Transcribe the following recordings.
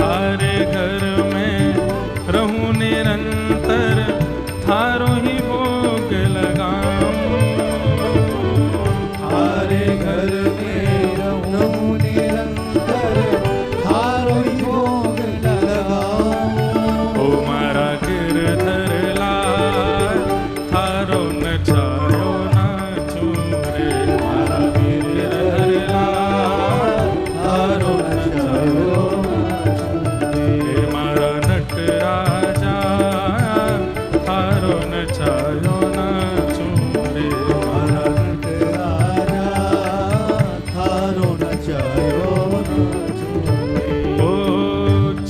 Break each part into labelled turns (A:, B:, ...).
A: थारे घर में रहूं निरंतर, थारो ही भोग लगाऊं।
B: थारे घर में रहूं निरंतर, थारो ही भोग लगाऊं।
A: ओ मारा गिरधर लाल, थारो नचायो नाचूं रे। मारा गिरधर लाल,
B: थारो नचायो
A: हे मारा नटराजा, थारो नचायो नाचूं रे।
B: मारा नटराजा, थारो नचायो
A: ओ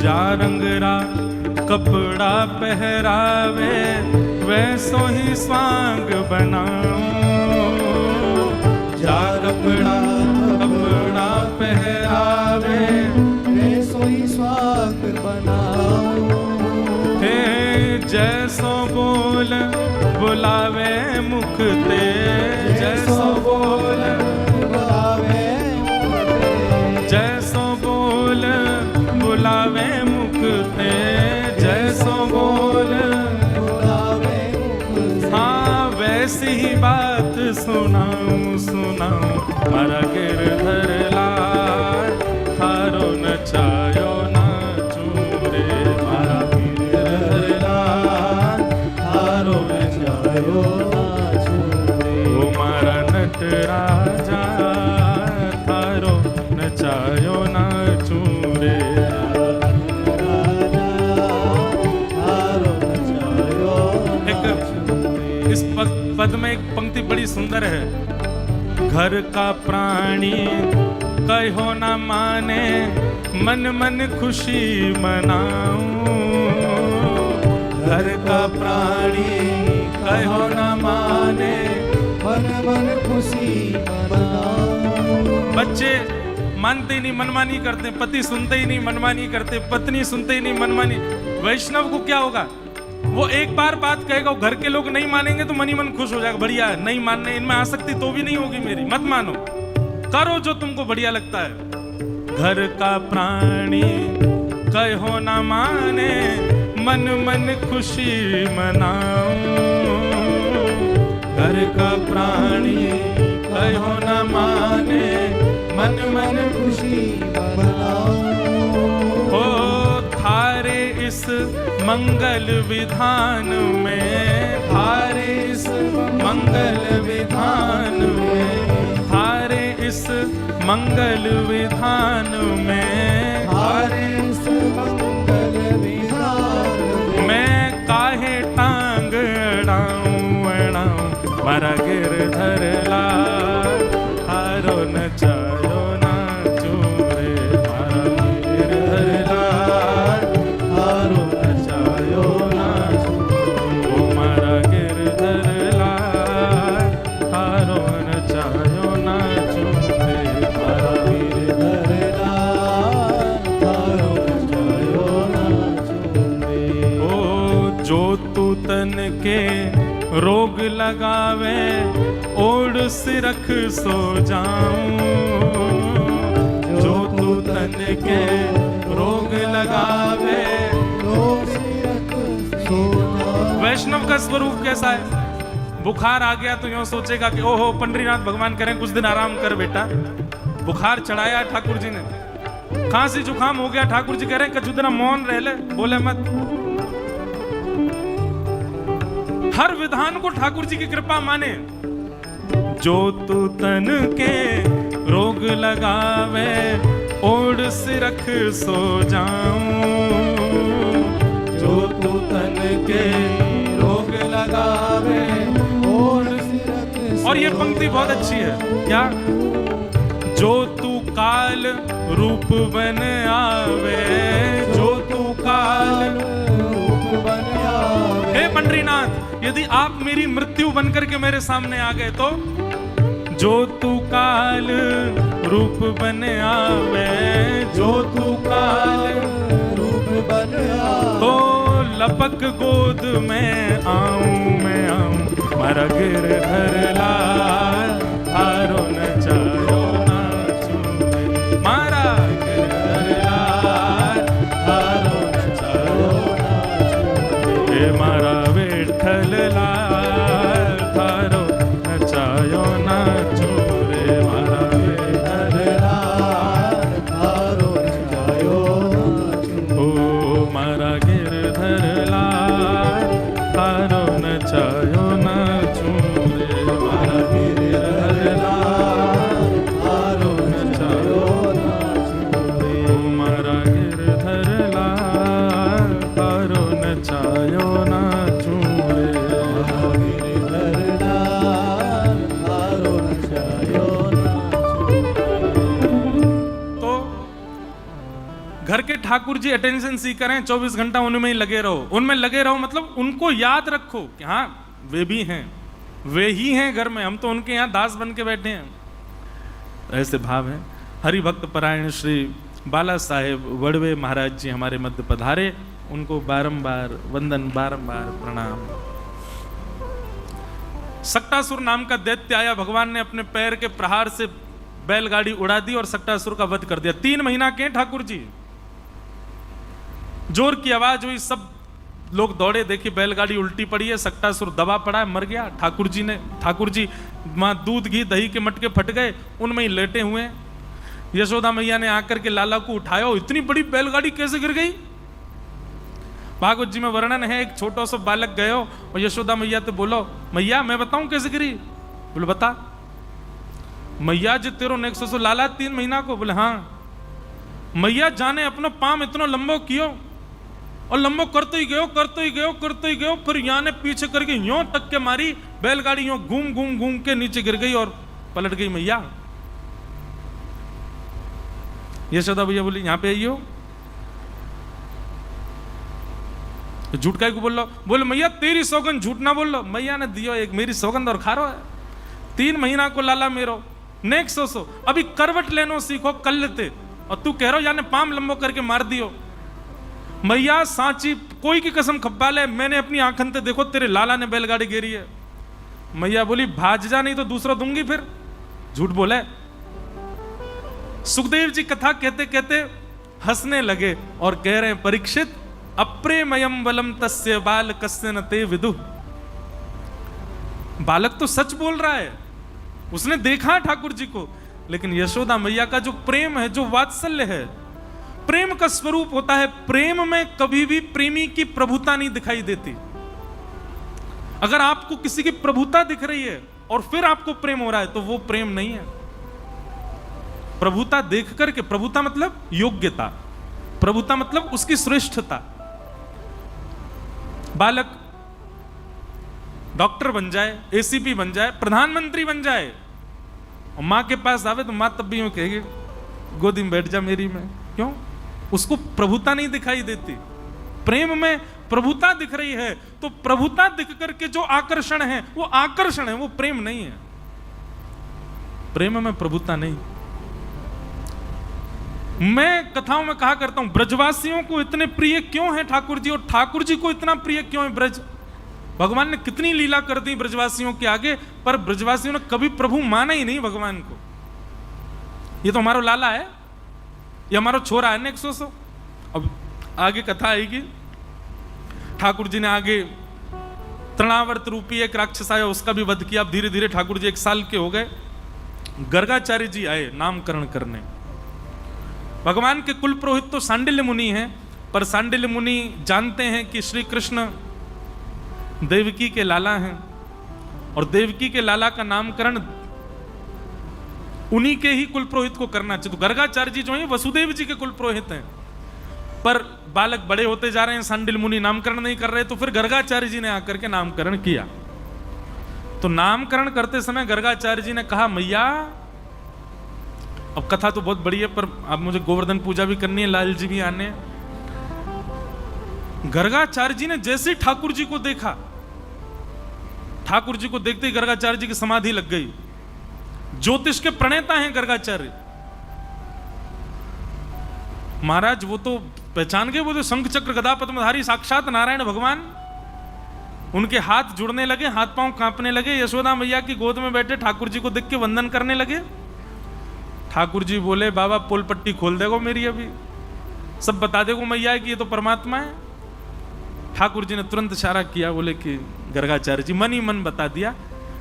A: जा रंगरा कपड़ा पहरावे, वैसो ही स्वांग बनाऊं। जा कपड़ा कपड़ा पहरावे,
B: वैसो ही स्वाग बनाऊं।
A: हे जैसो बोल बुलावे मुख ते, जैसो बोल
B: बुलावे
A: जैसो बोल बुलावे मुख ते, जैसो बोल
B: बुलावे।
A: हाँ वैसी ही बात सुनाऊं सुनाऊं। मारा गिरधर लाल, थारो नचायो नाचूं रे। मारा गिरधर लाल,
B: थारो नचायो नाचूं रे।
A: ओ मारा नटराजा, थारो नचायो नाचूं रे।
B: थारो नचायो
A: इस पद में एक पंक्ति बड़ी सुंदर है। घर का प्राणी कहो न माने, मन मन खुशी मनाऊं। घर का प्राणी कहो न माने,
B: मन मन खुशी मनाऊं।
A: बच्चे मानते ही नहीं, मनमानी करते, पति सुनते ही नहीं, मनमानी करते, पत्नी सुनते ही नहीं, मनमानी। वैष्णव को क्या होगा, वो एक बार बात कहेगा, वो घर के लोग नहीं मानेंगे तो मन ही मन खुश हो जाएगा, बढ़िया है, नहीं मानने, इनमें आसक्ति तो भी नहीं होगी मेरी, मत मानो, करो जो तुमको बढ़िया लगता है। घर का प्राणी कहो ना माने, मन मन खुशी मनाऊं। घर का प्राणी कहो ना माने, मन मन
B: खुशी मनाऊं।
A: हो थारे इस मंगल विधान में, थारे इस मंगल विधान में, थारे इस मंगल विधान में,
B: थारे इस मंगल विधान में,
A: मैं काहे टांग अड़ाऊं अड़ाऊं। मारा गिरधर लाल, थारो नचायो नाचूं रे। मारा गिरधर लाल,
B: थारो नचायो नाचूं।
A: ओ मारा गिरधर लाल, थारो नचायो नाचूं रे।
B: मारा गिरधर लाल, थारो नचायो नाचूं रे।
A: ओ जो तू तन के रोग लगावे, ओढ़ सिरख सो जाऊं। जो तू तन के रोग लगावे,
B: रोग सिरख सो जाऊं।
A: वैष्णव का स्वरूप कैसा है, बुखार आ गया तो यूं सोचेगा कि ओहो पंडरीनाथ भगवान करें कुछ दिन आराम कर बेटा। बुखार चढ़ाया ठाकुर जी ने, खांसी जुकाम हो गया, ठाकुर जी कह रहे हैं कुछ दिन मौन रह ले, बोले मत। हर विधान को ठाकुर जी की कृपा माने। जो तू तन के रोग लगावे, ओढ़ सिरख सो जाऊं। जो तू तन के रोग लगावे,
B: ओढ़ सिरख सो।
A: और ये पंक्ति बहुत अच्छी है, क्या? जो तू काल रूप बन आवे, जो तू काल
B: रूप बन आवे।
A: हे पंडरीनाथ, यदि आप मेरी मृत्यु बनकर के मेरे सामने आ गए तो, जो तू काल रूप बन आवे, जो तू काल
B: रूप बन आवे।
A: तो लपक गोद में आऊं मैं आऊं। मारा गिरधर लाल, थारो नचायो नाचूं रे। मारा गिरधर लाल, घर के ठाकुर जी अटेंशन सीकर हैं, 24 घंटा उनमें ही लगे रहो। उनमें लगे रहो मतलब उनको याद रखो कि हाँ वे भी हैं, वे ही हैं घर में, हम तो उनके यहाँ दास बन के बैठे हैं। ऐसे भाव है। हरि भक्त परायण श्री बाला साहेब वड़वे महाराज जी हमारे मध्य पधारे, उनको बारंबार वंदन, बारंबार प्रणाम। सक्टासुर नाम का दैत्य आया, भगवान ने अपने पैर के प्रहार से बैलगाड़ी उड़ा दी और सक्टासुर का वध कर दिया। 3 महीना के ठाकुर जी, जोर की आवाज हुई, सब लोग दौड़े, देखी बैलगाड़ी उल्टी पड़ी है, सक्टासुर दबा पड़ा है, मर गया। ठाकुर जी वहां दूध घी दही के मटके फट गए, उनमें ही लेटे हुए हैं। यशोदा मैया ने आकर के लाला को उठाया, इतनी बड़ी बैलगाड़ी कैसे गिर गई? भागवत जी में वर्णन है, एक छोटा सा बालक गयो और यशोदा मैया तो बोलो, मैया मैं बताऊं कैसे गिरी? बोले बता। मैया जी तेरो नेक्सो सो लाला 3 महीना को? बोले हाँ। मैया जाने अपना पाम इतना लंबो कियो और लंबो करते ही गयो, फिर यहाँ ने पीछे करके यूं तक के मारी, बैलगाड़ी यूं घूम के नीचे गिर गई और पलट गई मैया। यशोदा भैया बोली यहाँ पे आइयो। झूठ काय को बोल लो? बोले मैया तेरी सौगंध झूठ ना बोल लो। मैया ने दियो एक मेरी सौगंध और खारो है। 3 महीना को लाला मेरो नेक्स्ट सो अभी करवट लेनो सीखो कर लेते, और तू कह रहा हो यानी पाम लंबो करके मार दियो। मैया सांची कोई की कसम खप्पा ले, मैंने अपनी आंखन ते देखो तेरे लाला ने बैलगाड़ी गिरी है। मैया बोली भाज जा नहीं तो दूसरा दूंगी। फिर झूठ बोले। सुखदेव जी कथा कहते कहते हंसने लगे और कह रहे हैं परीक्षित अप्रेमयम बलम तस्य बालकस्य न ते विदुः। बालक तो सच बोल रहा है, उसने देखा ठाकुर जी को, लेकिन यशोदा मैया का जो प्रेम है, जो वात्सल्य है, प्रेम का स्वरूप होता है। प्रेम में कभी भी प्रेमी की प्रभुता नहीं दिखाई देती। अगर आपको किसी की प्रभुता दिख रही है और फिर आपको प्रेम हो रहा है तो वो प्रेम नहीं है। प्रभुता देख करके, प्रभुता मतलब योग्यता, प्रभुता मतलब उसकी श्रेष्ठता। बालक डॉक्टर बन जाए, एसीपी बन जाए, प्रधानमंत्री बन जाए और मां के पास आवे तो मां तब भी यूं कहेगी गोदी में बैठ जा मेरी में। क्यों? उसको प्रभुता नहीं दिखाई देती। प्रेम में प्रभुता दिख रही है तो प्रभुता दिख करके जो आकर्षण है वो आकर्षण है, वो प्रेम नहीं है। प्रेम में प्रभुता नहीं। मैं कथाओं में कहा करता हूं ब्रजवासियों को इतने प्रिय क्यों है ठाकुर जी, और ठाकुर जी को इतना प्रिय क्यों है ब्रज? भगवान ने कितनी लीला कर दी ब्रजवासियों के आगे, पर ब्रजवासियों ने कभी प्रभु माना ही नहीं भगवान को। ये तो हमारा लाला है, ये हमारा छोरा है नेक्सो सो। अब आगे कथा आएगी। ठाकुर जी ने आगे तृणावर्त रूपी एक राक्षस आया, उसका भी वध किया। अब धीरे धीरे ठाकुर जी 1 साल के हो गए। गर्गाचार्य जी आए नामकरण करने। भगवान के कुल पुरोहित तो सांडिल्य मुनि हैं, पर सांडिल्य मुनि जानते हैं कि श्री कृष्ण देवकी के लाला हैं और देवकी के लाला का नामकरण उन्हीं के ही कुल पुरोहित को करना चाहिए। तो गर्गाचार्य जी जो हैं वसुदेव जी के कुल पुरोहित हैं, पर बालक बड़े होते जा रहे हैं, सांडिल्य मुनि नामकरण नहीं कर रहे, तो फिर गर्गाचार्य जी ने आकर के नामकरण किया। तो नामकरण करते समय गर्गाचार्य जी ने कहा मैया, अब कथा तो बहुत बड़ी है पर अब मुझे गोवर्धन पूजा भी करनी है, लाल जी भी आने। गर्गाचार्य जी ने जैसे ही ठाकुर जी को देखा, ठाकुर जी को देखते ही गर्गाचार्य जी की समाधि लग गई। ज्योतिष के प्रणेता हैं गर्गाचार्य महाराज, वो तो पहचान गए, वो तो शंख चक्र गदा पद्मधारी साक्षात नारायण भगवान। उनके हाथ जुड़ने लगे, हाथ पांव कांपने लगे। यशोदा मैया की गोद में बैठे ठाकुर जी को देख के वंदन करने लगे। ठाकुर जी बोले बाबा पोल पट्टी खोल देगो मेरी, अभी सब बता देगो मैया कि ये तो परमात्मा है। ठाकुर जी ने तुरंत इशारा किया, बोले कि गर्गाचार्य जी मन ही मन बता दिया,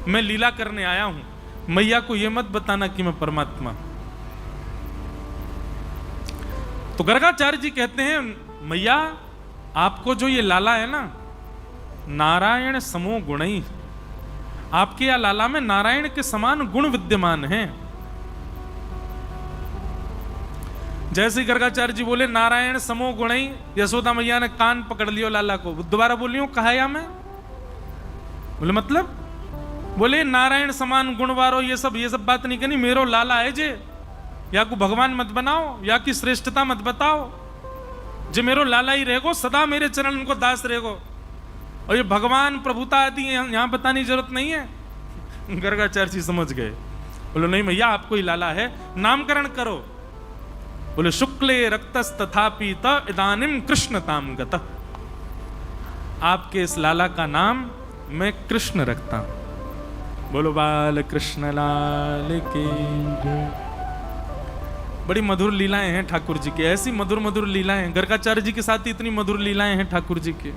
A: मैं लीला करने आया हूं, मैया को ये मत बताना कि मैं परमात्मा। तो गर्गाचार्य जी कहते हैं मैया आपको जो ये लाला है ना, नारायण समो गुणई, आपके या लाला में नारायण के समान गुण विद्यमान हैं। जैसे ही गर्गाचार्य जी बोले नारायण समो गुणई, यशोदा मैया ने कान पकड़ लियो लाला को। दोबारा बोलियो कहा या मैं? बोले मतलब? बोले नारायण समान गुण वारो, ये सब बात नहीं करनी, मेरो लाला है जे, या को भगवान मत बनाओ, या की श्रेष्ठता मत बताओ। जे मेरो लाला ही रहेगो, सदा मेरे चरण उनको दास रहेगो। और ये भगवान प्रभुता आदि यहाँ बताने की जरूरत नहीं है। गर्गाचार्य जी समझ गए, बोलो नहीं भैया आपको ही लाला है, नामकरण करो। बोले शुक्ले रक्तस तथापि त इदानिम कृष्ण ताम गतः। आपके इस लाला का नाम मैं कृष्ण रखता हूं। बोलो बाल कृष्ण लाल की। बड़ी मधुर लीलाएं हैं ठाकुर जी की, ऐसी मधुर मधुर लीलाएं। गर्गाचार्य जी के साथ इतनी मधुर लीलाएं हैं ठाकुर जी की।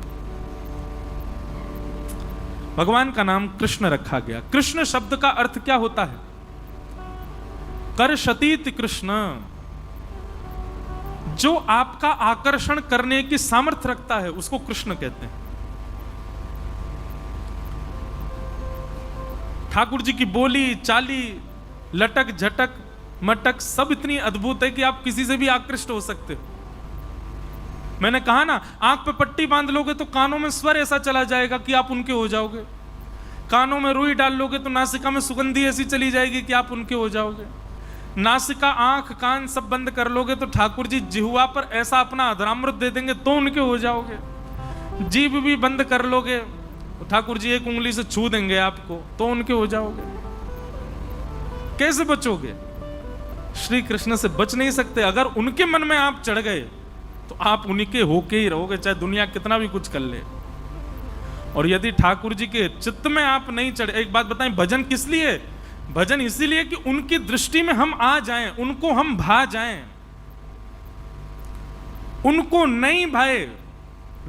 A: भगवान का नाम कृष्ण रखा गया। कृष्ण शब्द का अर्थ क्या होता है? कर्षतीत कृष्ण, जो आपका आकर्षण करने की सामर्थ्य रखता है उसको कृष्ण कहते हैं। ठाकुर जी की बोली चाली, लटक झटक मटक सब इतनी अद्भुत है कि आप किसी से भी आकृष्ट हो सकते हो। मैंने कहा ना, आंख पे पट्टी बांध लोगे तो कानों में स्वर ऐसा चला जाएगा कि आप उनके हो जाओगे। कानों में रुई डाल लोगे तो नासिका में सुगंधी ऐसी चली जाएगी कि आप उनके हो जाओगे। नासिका, आंख, कान सब बंद कर लोगे तो ठाकुर जी जिह्वा पर ऐसा अपना अधरामृत दे देंगे तो उनके हो जाओगे। जीभ भी बंद कर लोगे तो ठाकुर जी एक उंगली से छू देंगे आपको तो उनके हो जाओगे। कैसे बचोगे? श्री कृष्ण से बच नहीं सकते। अगर उनके मन में आप चढ़ गए तो आप उन्हीं के होके ही रहोगे, चाहे दुनिया कितना भी कुछ कर ले। और यदि ठाकुर जी के चित्त में आप नहीं चढ़े, एक बात बताएं, भजन किस लिए? भजन इसीलिए कि उनकी दृष्टि में हम आ जाएं, उनको हम भा जाएं। उनको नहीं भाए,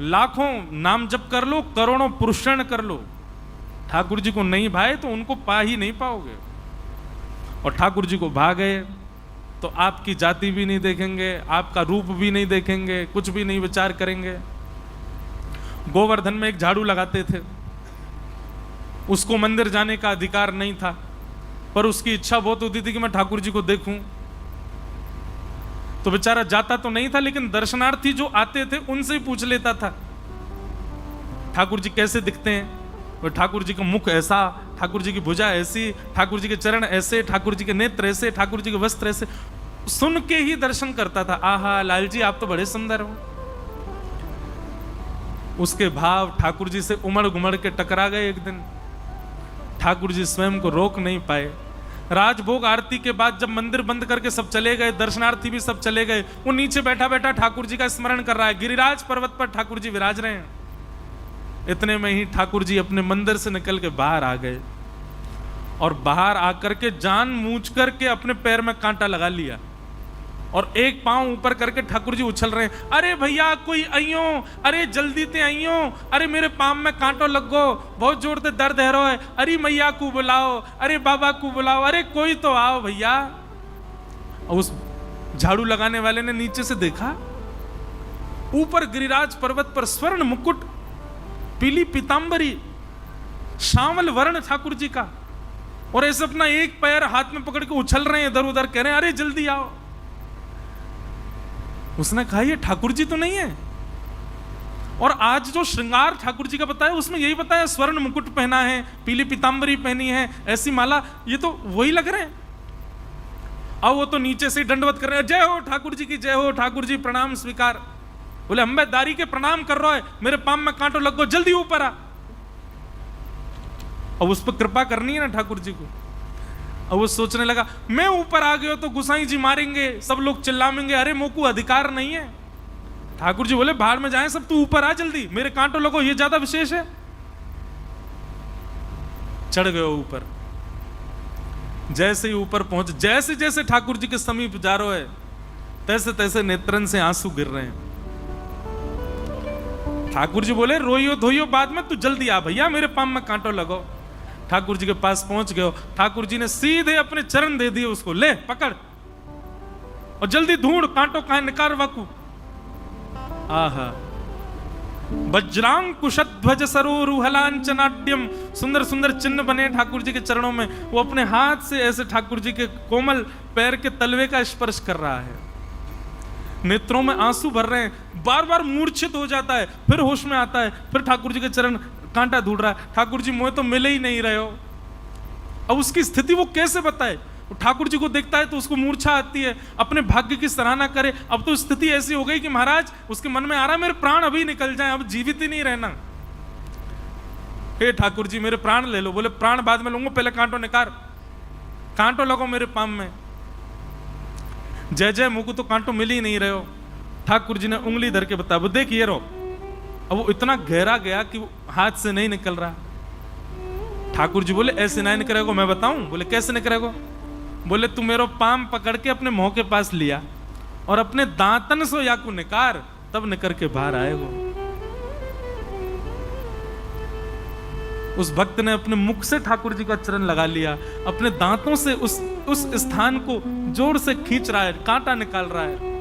A: लाखों नाम जप कर लो, करोड़ों पुरुषण कर लो, ठाकुर जी को नहीं भाए तो उनको पा ही नहीं पाओगे। और ठाकुर जी को भा गए तो आपकी जाति भी नहीं देखेंगे, आपका रूप भी नहीं देखेंगे, कुछ भी नहीं विचार करेंगे। गोवर्धन में एक झाड़ू लगाते थे, उसको मंदिर जाने का अधिकार नहीं था, पर उसकी इच्छा बहुत होती थी कि मैं ठाकुर जी को देखूं। तो बेचारा जाता तो नहीं था, लेकिन दर्शनार्थी जो आते थे उनसे ही पूछ लेता था ठाकुर जी कैसे दिखते हैं। और ठाकुर जी का मुख ऐसा, ठाकुर जी की भुजा ऐसी, ठाकुर जी के चरण ऐसे, ठाकुर जी के नेत्र ऐसे, ठाकुर जी के वस्त्र ऐसे। सुन के ही दर्शन करता था, आहा लाल जी आप तो बड़े सुंदर हो। उसके भाव ठाकुर जी से उमड़ घुमड़ के टकरा गए। एक दिन ठाकुर जी स्वयं को रोक नहीं पाए। राजभोग आरती के बाद जब मंदिर बंद करके सब चले गए, दर्शनार्थी भी सब चले गए, वो नीचे बैठा बैठा ठाकुर जी का स्मरण कर रहा है। गिरिराज पर्वत पर ठाकुर जी विराज रहे हैं। इतने में ही ठाकुर जी अपने मंदिर से निकल के बाहर आ गए और बाहर आकर के जान मूझ करके अपने पैर में कांटा लगा लिया और एक पांव ऊपर करके ठाकुर जी उछल रहे हैं, अरे भैया कोई आइयो, अरे जल्दी ते आइयो, अरे मेरे पांव में कांटो लग गो, बहुत जोर से दर्द है रो है, अरे मैया को बुलाओ, अरे बाबा को बुलाओ, अरे कोई तो आओ भैया। और उस झाड़ू लगाने वाले ने नीचे से देखा, ऊपर गिरिराज पर्वत पर स्वर्ण मुकुट, पीली पीतांबरी, श्यामल वर्ण ठाकुर जी का, और ऐसे अपना एक पैर हाथ में पकड़ के उछल रहे हैं इधर उधर, कह रहे हैं अरे जल्दी आओ। उसने कहा ये ठाकुर जी तो नहीं है। और आज जो श्रृंगार ठाकुर जी का बताया उसमें यही बताया, स्वर्ण मुकुट पहना है, पीली पीतांबरी पहनी है, ऐसी माला, ये तो वही लग रहे हैं। अब वो तो नीचे से दंडवत कर रहे हैं, जय हो ठाकुर जी की, जय हो ठाकुर जी, प्रणाम स्वीकार। बोले अम्बेदारी के प्रणाम कर रहा है, मेरे पांव में कांटो लग गो, जल्दी ऊपर आ। अब उस पर कृपा करनी है ना ठाकुर जी को। अब वो सोचने लगा मैं ऊपर आ गया तो गुसाई जी मारेंगे, सब लोग चिल्लाएंगे, अरे मोकू अधिकार नहीं है। ठाकुर जी बोले बाहर में जाएं सब, तू ऊपर आ जल्दी, मेरे कांटो लगो, ये ज्यादा विशेष है। चढ़ गए ऊपर। जैसे ही ऊपर पहुंच, जैसे जैसे ठाकुर जी के समीप जा रहे है, तैसे तैसे नेत्रन से आंसू गिर रहे हैं। ठाकुर जी बोले रोइयो धोइयो बाद में, तू जल्दी आ भैया, मेरे पांव में कांटो लगो। ठाकुर जी के पास पहुंच गए, ठाकुर जी ने सीधे अपने चरण दे दिए उसको, ले पकड़ और जल्दी ढूंढ, कांटो कहां निकार वाकू। आहा, वज्रांग कुशध्वज सरोरुहलांचनाट्यम, सुंदर सुंदर चिन्ह बने ठाकुर जी के चरणों में। वो अपने हाथ से ऐसे ठाकुर जी के कोमल पैर के तलवे का स्पर्श कर रहा है। नेत्रों में आंसू भर रहे हैं, बार बार मूर्छित हो जाता है, फिर होश में आता है, फिर ठाकुर जी के चरण कांटा ढूंढ रहा है। ठाकुर जी मुझे तो मिले ही नहीं रहे हो। अब उसकी स्थिति वो कैसे बताए? वो ठाकुर जी को देखता है तो उसको मूर्छा आती है, अपने भाग्य की सराहना करे। अब तो स्थिति ऐसी हो गई कि महाराज उसके मन में आ रहा है मेरे प्राण अभी निकल जाएं, अब जीवित ही नहीं रहना। हे ठाकुर जी मेरे प्राण ले लो। बोले प्राण बाद में लूंगा, पहले कांटो निकाल, कांटो लगो मेरे पाम में। जय जय मुझको तो कांटो मिल ही नहीं रहे हो। ठाकुर जी ने उंगली धर के बताया, वो देखिए रो। अब वो इतना गहरा गया कि वो हाथ से नहीं निकल रहा। ठाकुर जी बोले ऐसे नहीं निकलेगा, मैं बताऊं? बोले कैसे निकलेगा? बोले तू मेरा पाम पकड़ के अपने मुंह के पास लिया और अपने दांतन सो या को निकार, तब निकर के बाहर आएगा। उस भक्त ने अपने मुख से ठाकुर जी का चरण लगा लिया, अपने दांतों से उस स्थान को जोर से खींच रहा है, कांटा निकाल रहा है।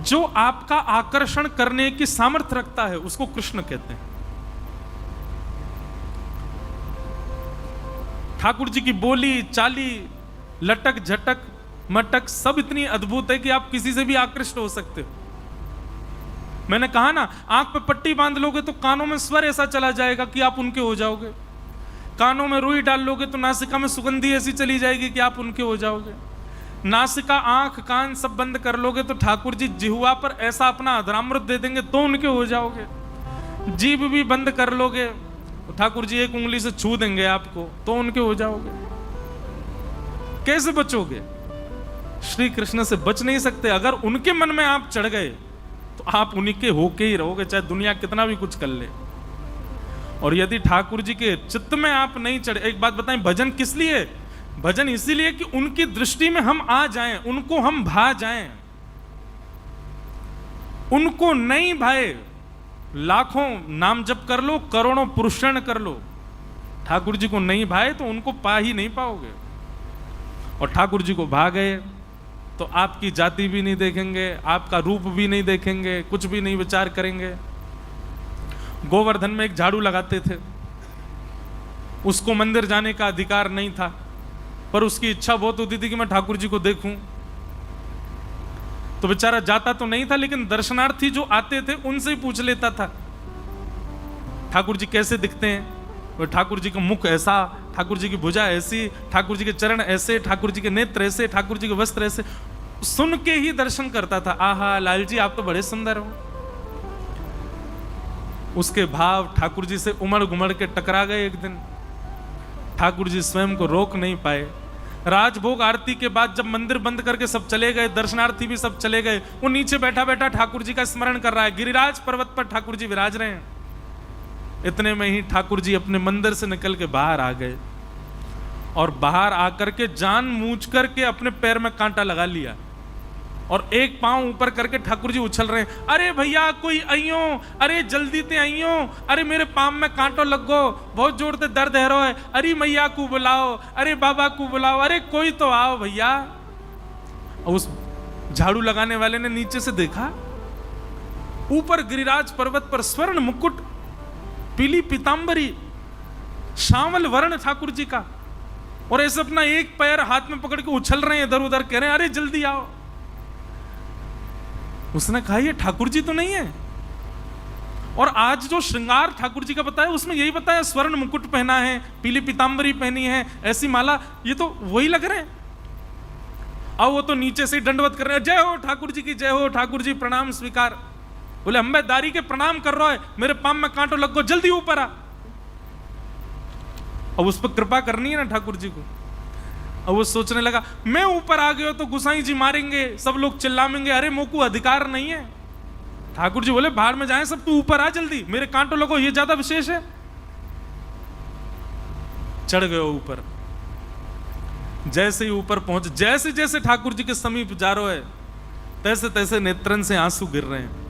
A: जो आपका आकर्षण करने की सामर्थ्य रखता है उसको कृष्ण कहते हैं। ठाकुर जी की बोली चाली, लटक झटक मटक सब इतनी अद्भुत है कि आप किसी से भी आकृष्ट हो सकते हो। मैंने कहा ना, आंख पे पट्टी बांध लोगे तो कानों में स्वर ऐसा चला जाएगा कि आप उनके हो जाओगे। कानों में रुई डाल लोगे तो नासिका में सुगंधी ऐसी चली जाएगी कि आप उनके हो जाओगे। नासिका आंख कान सब बंद कर लोगे तो ठाकुर जी जिह्वा पर ऐसा अपना अधरामृत दे देंगे तो उनके हो जाओगे। जीभ भी बंद कर लोगे तो ठाकुर जी एक उंगली से छू देंगे आपको तो उनके हो जाओगे। कैसे बचोगे? श्री कृष्ण से बच नहीं सकते। अगर उनके मन में आप चढ़ गए तो आप उन्हीं के होके ही रहोगे, चाहे दुनिया कितना भी कुछ कर ले। और यदि ठाकुर जी के चित्त में आप नहीं चढ़े, एक बात बताएं, भजन किस लिए? भजन इसीलिए कि उनकी दृष्टि में हम आ जाएं, उनको हम भा जाएं। उनको नहीं भाए, लाखों नाम जप कर लो, करोड़ों पुरुषण कर लो, ठाकुर जी को नहीं भाए तो उनको पा ही नहीं पाओगे। और ठाकुर जी को भा गए तो आपकी जाति भी नहीं देखेंगे, आपका रूप भी नहीं देखेंगे, कुछ भी नहीं विचार करेंगे। गोवर्धन में एक झाड़ू लगाते थे, उसको मंदिर जाने का अधिकार नहीं था, पर उसकी इच्छा बहुत होती थी कि मैं ठाकुर जी को देखूं। तो बेचारा जाता तो नहीं था, लेकिन दर्शनार्थी जो आते थे उनसे ही पूछ लेता था ठाकुर जी कैसे दिखते हैं। और ठाकुर जी का मुख ऐसा, ठाकुर जी की भुजा ऐसी, ठाकुर जी के चरण ऐसे, ठाकुर जी के नेत्र ऐसे, ठाकुर जी के वस्त्र ऐसे। सुन के ही दर्शन करता था, आहा लाल जी आप तो बड़े सुंदर हो। उसके भाव ठाकुर जी से उमड़ घुमड़ के टकरा गए। एक दिन ठाकुर जी स्वयं को रोक नहीं पाए। राजभोग आरती के बाद जब मंदिर बंद करके सब चले गए, दर्शनार्थी भी सब चले गए, वो नीचे बैठा बैठा ठाकुर जी का स्मरण कर रहा है। गिरिराज पर्वत पर ठाकुर जी विराज रहे हैं। इतने में ही ठाकुर जी अपने मंदिर से निकल के बाहर आ गए और बाहर आकर के जान मूझ करके अपने पैर में कांटा लगा लिया और एक पांव ऊपर करके ठाकुर जी उछल रहे हैं, अरे भैया कोई आइयो, अरे जल्दी ते आइयो, अरे मेरे पांव में कांटो लग गो, बहुत जोर से दर्द है रो है, अरे मैया को बुलाओ, अरे बाबा को बुलाओ, अरे कोई तो आओ भैया। और उस झाड़ू लगाने वाले ने नीचे से देखा, ऊपर गिरिराज पर्वत पर स्वर्ण मुकुट, पीली पीतांबरी, श्यामल वर्ण ठाकुर जी का, और ऐसे अपना एक पैर हाथ में पकड़ के उछल रहे हैं इधर उधर, कह रहे हैं अरे जल्दी आओ। उसने कहा ये ठाकुर जी तो नहीं है। और आज जो श्रृंगार ठाकुर जी का बताया उसमें यही बताया, स्वर्ण मुकुट पहना है, पीली पीतांबरी पहनी है, ऐसी माला, ये तो वही लग रहे हैं। अब वो तो नीचे से दंडवत कर रहे हैं, जय हो ठाकुर जी की, जय हो ठाकुर जी, प्रणाम स्वीकार। बोले अंबेदारी के प्रणाम कर रहा है, मेरे पाम में कांटो लग गो, जल्दी ऊपर आ। अब उस पर कृपा करनी है ना ठाकुर जी को। अब वो सोचने लगा मैं ऊपर आ गया तो गुसाई जी मारेंगे, सब लोग चिल्लाएंगे, अरे मोकू अधिकार नहीं है। ठाकुर जी बोले बाहर में जाए सब, तू ऊपर आ जल्दी, मेरे कांटो लगो, ये ज्यादा विशेष है। चढ़ गए ऊपर। जैसे ही ऊपर पहुंच, जैसे जैसे ठाकुर जी के समीप जा रहे है, तैसे तैसे नेत्रन से आंसू गिर रहे हैं।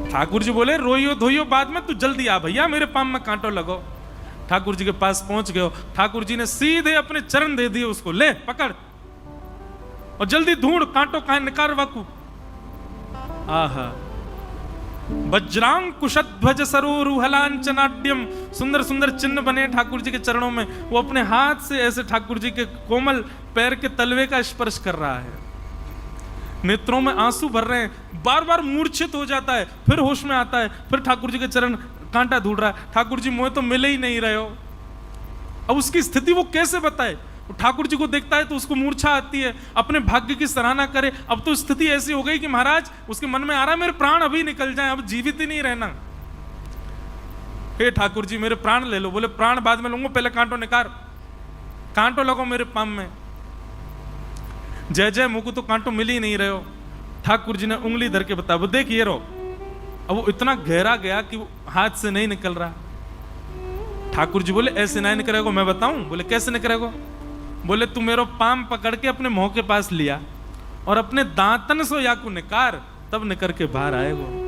A: ठाकुर जी बोले रोइयो धोइयो बाद में, तू जल्दी आ भैया, मेरे पाम में कांटो लगो। ठाकुर जी के पास पहुंच गए। ठाकुर जी ने सीधे अपने चरण दे दिए उसको, ले पकड़ और जल्दी ढूंढ, कांटो कहां निकाल वाकू। आहा, वज्रांग कुशध्वज सरोरुहलांचनाट्यम, सुंदर सुंदर चिन्ह बने ठाकुर जी के चरणों में। वो अपने हाथ से ऐसे ठाकुर जी के कोमल पैर के तलवे का स्पर्श कर रहा है। नेत्रों में आंसू भर रहे हैं, बार बार मूर्छित हो जाता है, फिर होश में आता है, फिर ठाकुर जी के चरण कांटा ढूंढ रहा है। ठाकुर जी मुझे तो मिले ही नहीं रहे हो। अब उसकी स्थिति वो कैसे बताए? वो ठाकुर जी को देखता है तो उसको मूर्छा आती है, अपने भाग्य की सराहना करे। अब तो स्थिति ऐसी हो गई कि महाराज उसके मन में आ रहा है मेरे प्राण अभी निकल जाएं, अब जीवित ही नहीं रहना। हे ठाकुर जी मेरे प्राण ले लो। बोले प्राण बाद में लूंगा, पहले कांटो निकाल, कांटो लगो मेरे पाम में। जय जय मुझको तो कांटो मिल ही नहीं रहे हो। ठाकुर जी ने उंगली धर के बताया, वो देख ये रो। अब वो इतना गहरा गया कि वो हाथ से नहीं निकल रहा। ठाकुर जी बोले ऐसे नहीं निकलेगा, मैं बताऊं? बोले कैसे निकलेगा? बोले तू मेरा पाम पकड़ के अपने मुंह के पास लिया और अपने दांतन से याकू निकार, तब निकर के बाहर आएगा।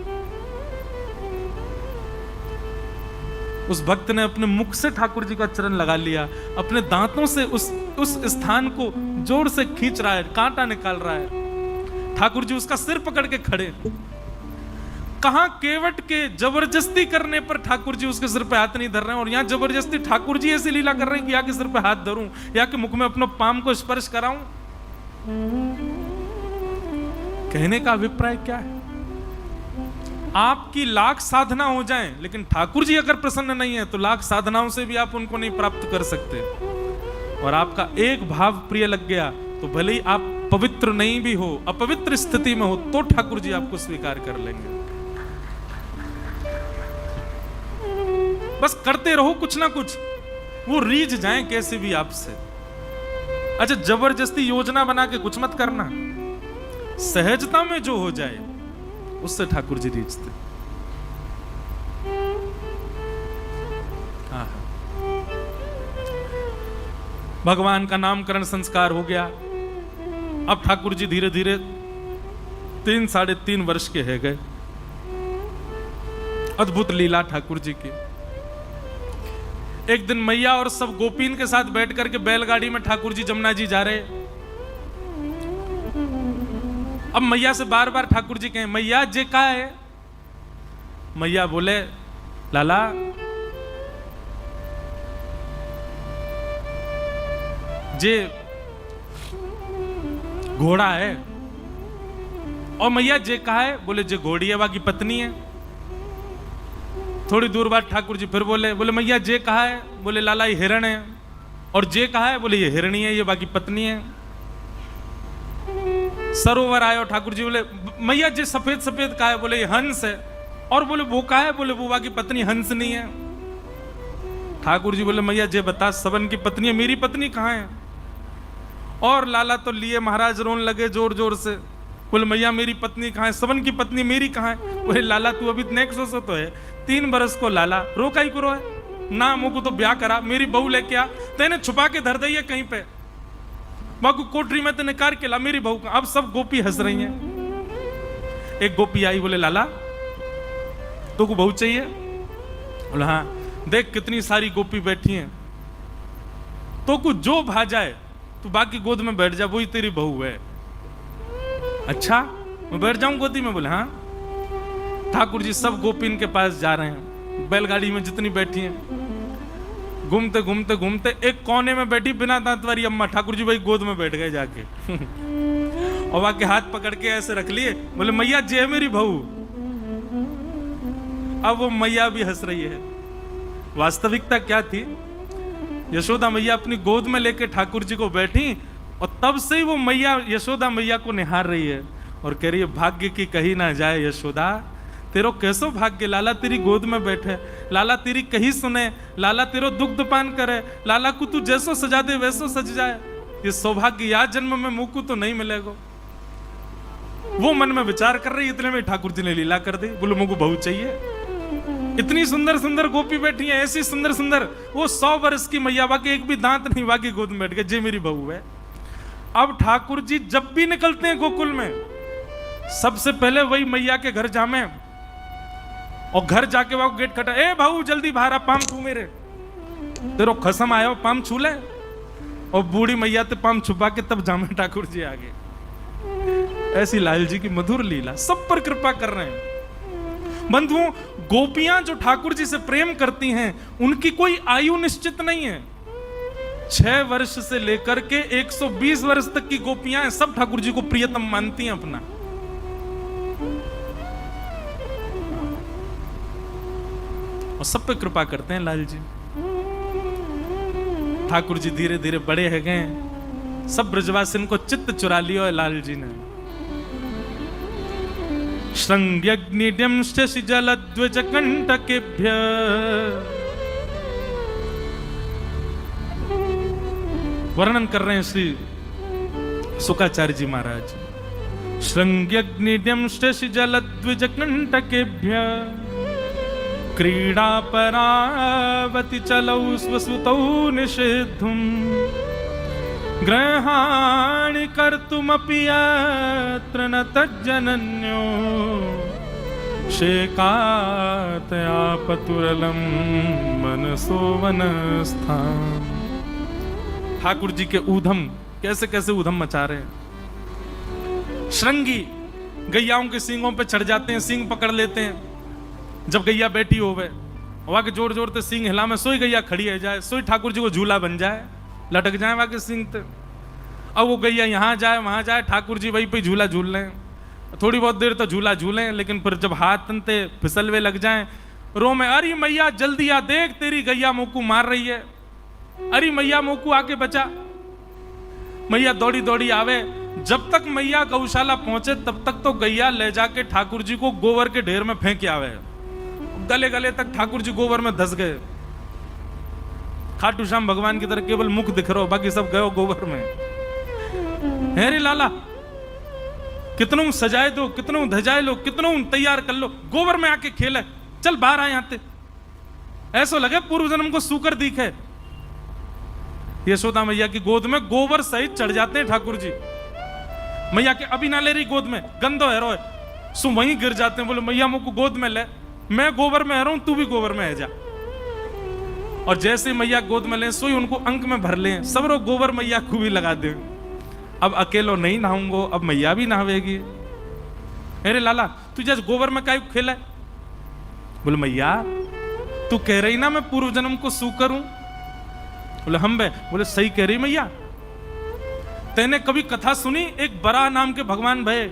A: उस भक्त ने अपने मुख से ठाकुर जी का चरण लगा लिया, अपने दांतों से उस स्थान को जोर से खींच रहा है, कांटा निकाल रहा है। ठाकुर जी उसका सिर पकड़ के खड़े। कहां केवट के जबरदस्ती करने पर ठाकुर जी उसके सिर पे हाथ नहीं धर रहे हैं, और यहां जबरदस्ती ठाकुर जी ऐसी लीला कर रहे हैं कि या के सिर पे हाथ धरूं या के मुख में अपना पाम को स्पर्श कराऊं। कहने का अभिप्राय क्या है? आपकी लाख साधना हो जाएं, लेकिन ठाकुर जी अगर प्रसन्न नहीं है तो लाख साधनाओं से भी आप उनको नहीं प्राप्त कर सकते। और आपका एक भाव प्रिय लग गया तो भले ही आप पवित्र नहीं भी हो, अपवित्र स्थिति में हो, तो ठाकुर जी आपको स्वीकार कर लेंगे। बस करते रहो कुछ ना कुछ, वो रीझ जाएं कैसे भी आपसे। अच्छा, जबरदस्ती योजना बना के कुछ मत करना, सहजता में जो हो जाए उससे ठाकुर जी रीझते। भगवान का नामकरण संस्कार हो गया। अब ठाकुर जी धीरे धीरे 3-3.5 वर्ष के है गए। अद्भुत लीला ठाकुर जी की। एक दिन मैया और सब गोपीन के साथ बैठ करके बैलगाड़ी में ठाकुर जी जमुना जी जा रहे। अब मैया से बार बार ठाकुर जी कहें, मैया जे का है? मैया बोले, लाला जे घोड़ा है। और मैया जे कहा है? बोले जे घोड़ी है बाकी पत्नी है। थोड़ी दूर बाद ठाकुर जी फिर बोले मैया जे कहा है? बोले लाला ये हिरण है। और जे कहा है? बोले ये हिरणी है, ये बाकी पत्नी है। सरोवर आयो, ठाकुर जी बोले मैया जे सफेद सफेद कहा है? बोले ये हंस है। और बोले वो कहा है? बोले वो बाकी पत्नी हंस नहीं है। ठाकुर जी बोले मैया जे बता सबन की पत्नी है, मेरी पत्नी कहाँ है? और लाला तो लिए महाराज रोन लगे जोर जोर से। बोले मैया मेरी पत्नी कहाँ है? सबन की पत्नी मेरी कहाँ है? बोले लाला तू अभी नेक्स्ट सो तो है, 3 बरस को लाला रोका ही करो है ना, मुझको तो ब्याह करा, मेरी बहू लेके आ, तेने छुपा के धर दी है कहीं पे, बाकू कोठरी में तेने कार के ला मेरी बहू का। अब सब गोपी हंस रही हैं। एक गोपी आई, बोले लाला तो को बहू चाहिए? बोले हाँ। देख कितनी सारी गोपी बैठी हैं, तो को जो भा जाए तू बाकी गोद में बैठ जा, वही तेरी बहू है। अच्छा मैं बैठ जाऊं गोदी में? बोले हाँ। ठाकुर जी सब गोपीन के पास जा रहे हैं, बैलगाड़ी में जितनी बैठी हैं। घूमते घूमते घूमते एक कोने में बैठी बिना दांत वाली अम्मा, ठाकुर जी भाई गोद में बैठ गए जाके। और वहां के हाथ पकड़ के ऐसे रख लिए। बोले मैया जे है मेरी बहू। अब वो मैया भी हंस रही है। वास्तविकता क्या थी? यशोदा मैया अपनी गोद में लेके ठाकुर जी को बैठी, और तब से ही वो मैया यशोदा मैया को निहार रही है और कह रही है भाग्य की कही ना जाए यशोदा, तेरो कैसो भाग्य, लाला तेरी गोद में बैठे, लाला तेरी कही सुने, लाला तेरो दुग्ध पान करे, लाला को तू जैसो सजा दे वैसो सज जाए। ये सौभाग्य या जन्म में मुझको तो नहीं मिलेगा। वो मन में विचार कर रही, इतने में ठाकुर जी ने लीला कर दी। बोलो मुझको बहू चाहिए। इतनी सुंदर सुंदर गोपी बैठी है, ऐसी सुंदर सुंदर। वो 100 वर्ष की मैया, बाकी एक भी दांत नहीं, बाकी गोद में बैठ गए, जे मेरी बहू है। अब ठाकुर जी जब भी निकलते हैं गोकुल में, सबसे पहले वही मैया के घर जामे, और घर जाके वहां गेट खटा, ए भाऊ जल्दी बाहर आ, पाम छू मेरे, तेरो खसम आयो पाम छू ले। और बूढ़ी मैया ते पाम छुपा के तब जामे ठाकुर जी आगे। ऐसी लाल जी की मधुर लीला, सब पर कृपा कर रहे हैं। बंधुओं, गोपियां जो ठाकुर जी से प्रेम करती हैं, उनकी कोई आयु निश्चित नहीं है। 6 वर्ष से लेकर के 120 वर्ष तक की गोपियां हैं, सब ठाकुर जी को प्रियतम मानती हैं अपना। और सब पे कृपा करते हैं लाल जी। ठाकुर जी धीरे धीरे बड़े है गए, सब ब्रजवासिन को चित्त चुरा लियो है लाल जी ने। श्रृंग्यग्निड्यंश्च जलद्विज कंटकेभ्य वर्णन कर रहे हैं श्री शुकाचार्य जी महाराज। श्रृंग्यग्निड्यंश्च जलद्विज कंटकेभ्य क्रीडा परावति चलौ स्वसुतौ निषेद्धुम् ग्रहाणि कर्तुमपि यत्र न तज्जनन्यो शेकातयापतुरलं मनसो वनस्थान। ठाकुर जी के ऊधम कैसे कैसे ऊधम मचा रहे हैं। श्रृंगी गैयाओं के सींगों पे चढ़ जाते हैं, सींग पकड़ लेते हैं। जब गैया बैठी होवे वहां के जोर जोर से सींग हिला में सोई गैया खड़ी है जाए, सोई ठाकुर जी को झूला बन जाए, लटक जाए वहां के सींग ते। अब वो गैया यहाँ जाए वहां जाए, ठाकुर जी वहीं पे झूला झूल लें, थोड़ी बहुत देर तो झूला झूलें, लेकिन फिर जब हाथ तनते फिसलवे लग जाएं, रो में अरे मैया जल्दी आ, देख तेरी गैया मोकू मार रही है, अरे मैया मोकू आके बचा। मैया दौड़ी दौड़ी आवे, जब तक मैया गौशाला पहुंचे तब तक तो गैया ले जाके ठाकुर जी को गोबर के ढेर में फेंक आवे। गले गले तक ठाकुर जी गोबर में धस गए। खाटू श्याम भगवान की तरह केवल मुख दिख रहा हो, बाकी सब गए गोबर में। है रे लाला, कितनों सजाए दो, कितनों धजाए लो, कितनों तैयार कर लो, गोबर में आके खेले, चल बाहर आए आते। ऐसा लगे पूर्व जन्म को सूकर दिखे। यशोदा मैया की गोद में गोबर सहित चढ़ जाते हैं ठाकुर जी। मैया के अभी ना ले रही गोद में, गंदो है रो सु वहीं गिर जाते हैं। बोले मैया मुझको गोद में ले, मैं गोबर में रहा हूं, तू भी गोबर में है जा। और जैसे मैया गोद में ले सोई उनको अंक में भर ले, सब रो गोबर मैया को भी लगा दे। अब अकेलो नहीं नहाऊंगो, अब मैया भी नहावेगी। अरे लाला तू जैसे गोबर में काहे खेला? बोले मैया तू कह रही ना मैं पूर्व जन्म को सूकर हूं। बोले हम बे। बोले सही कह रही मैया। तेने कभी कथा सुनी? एक बरा नाम के भगवान भय,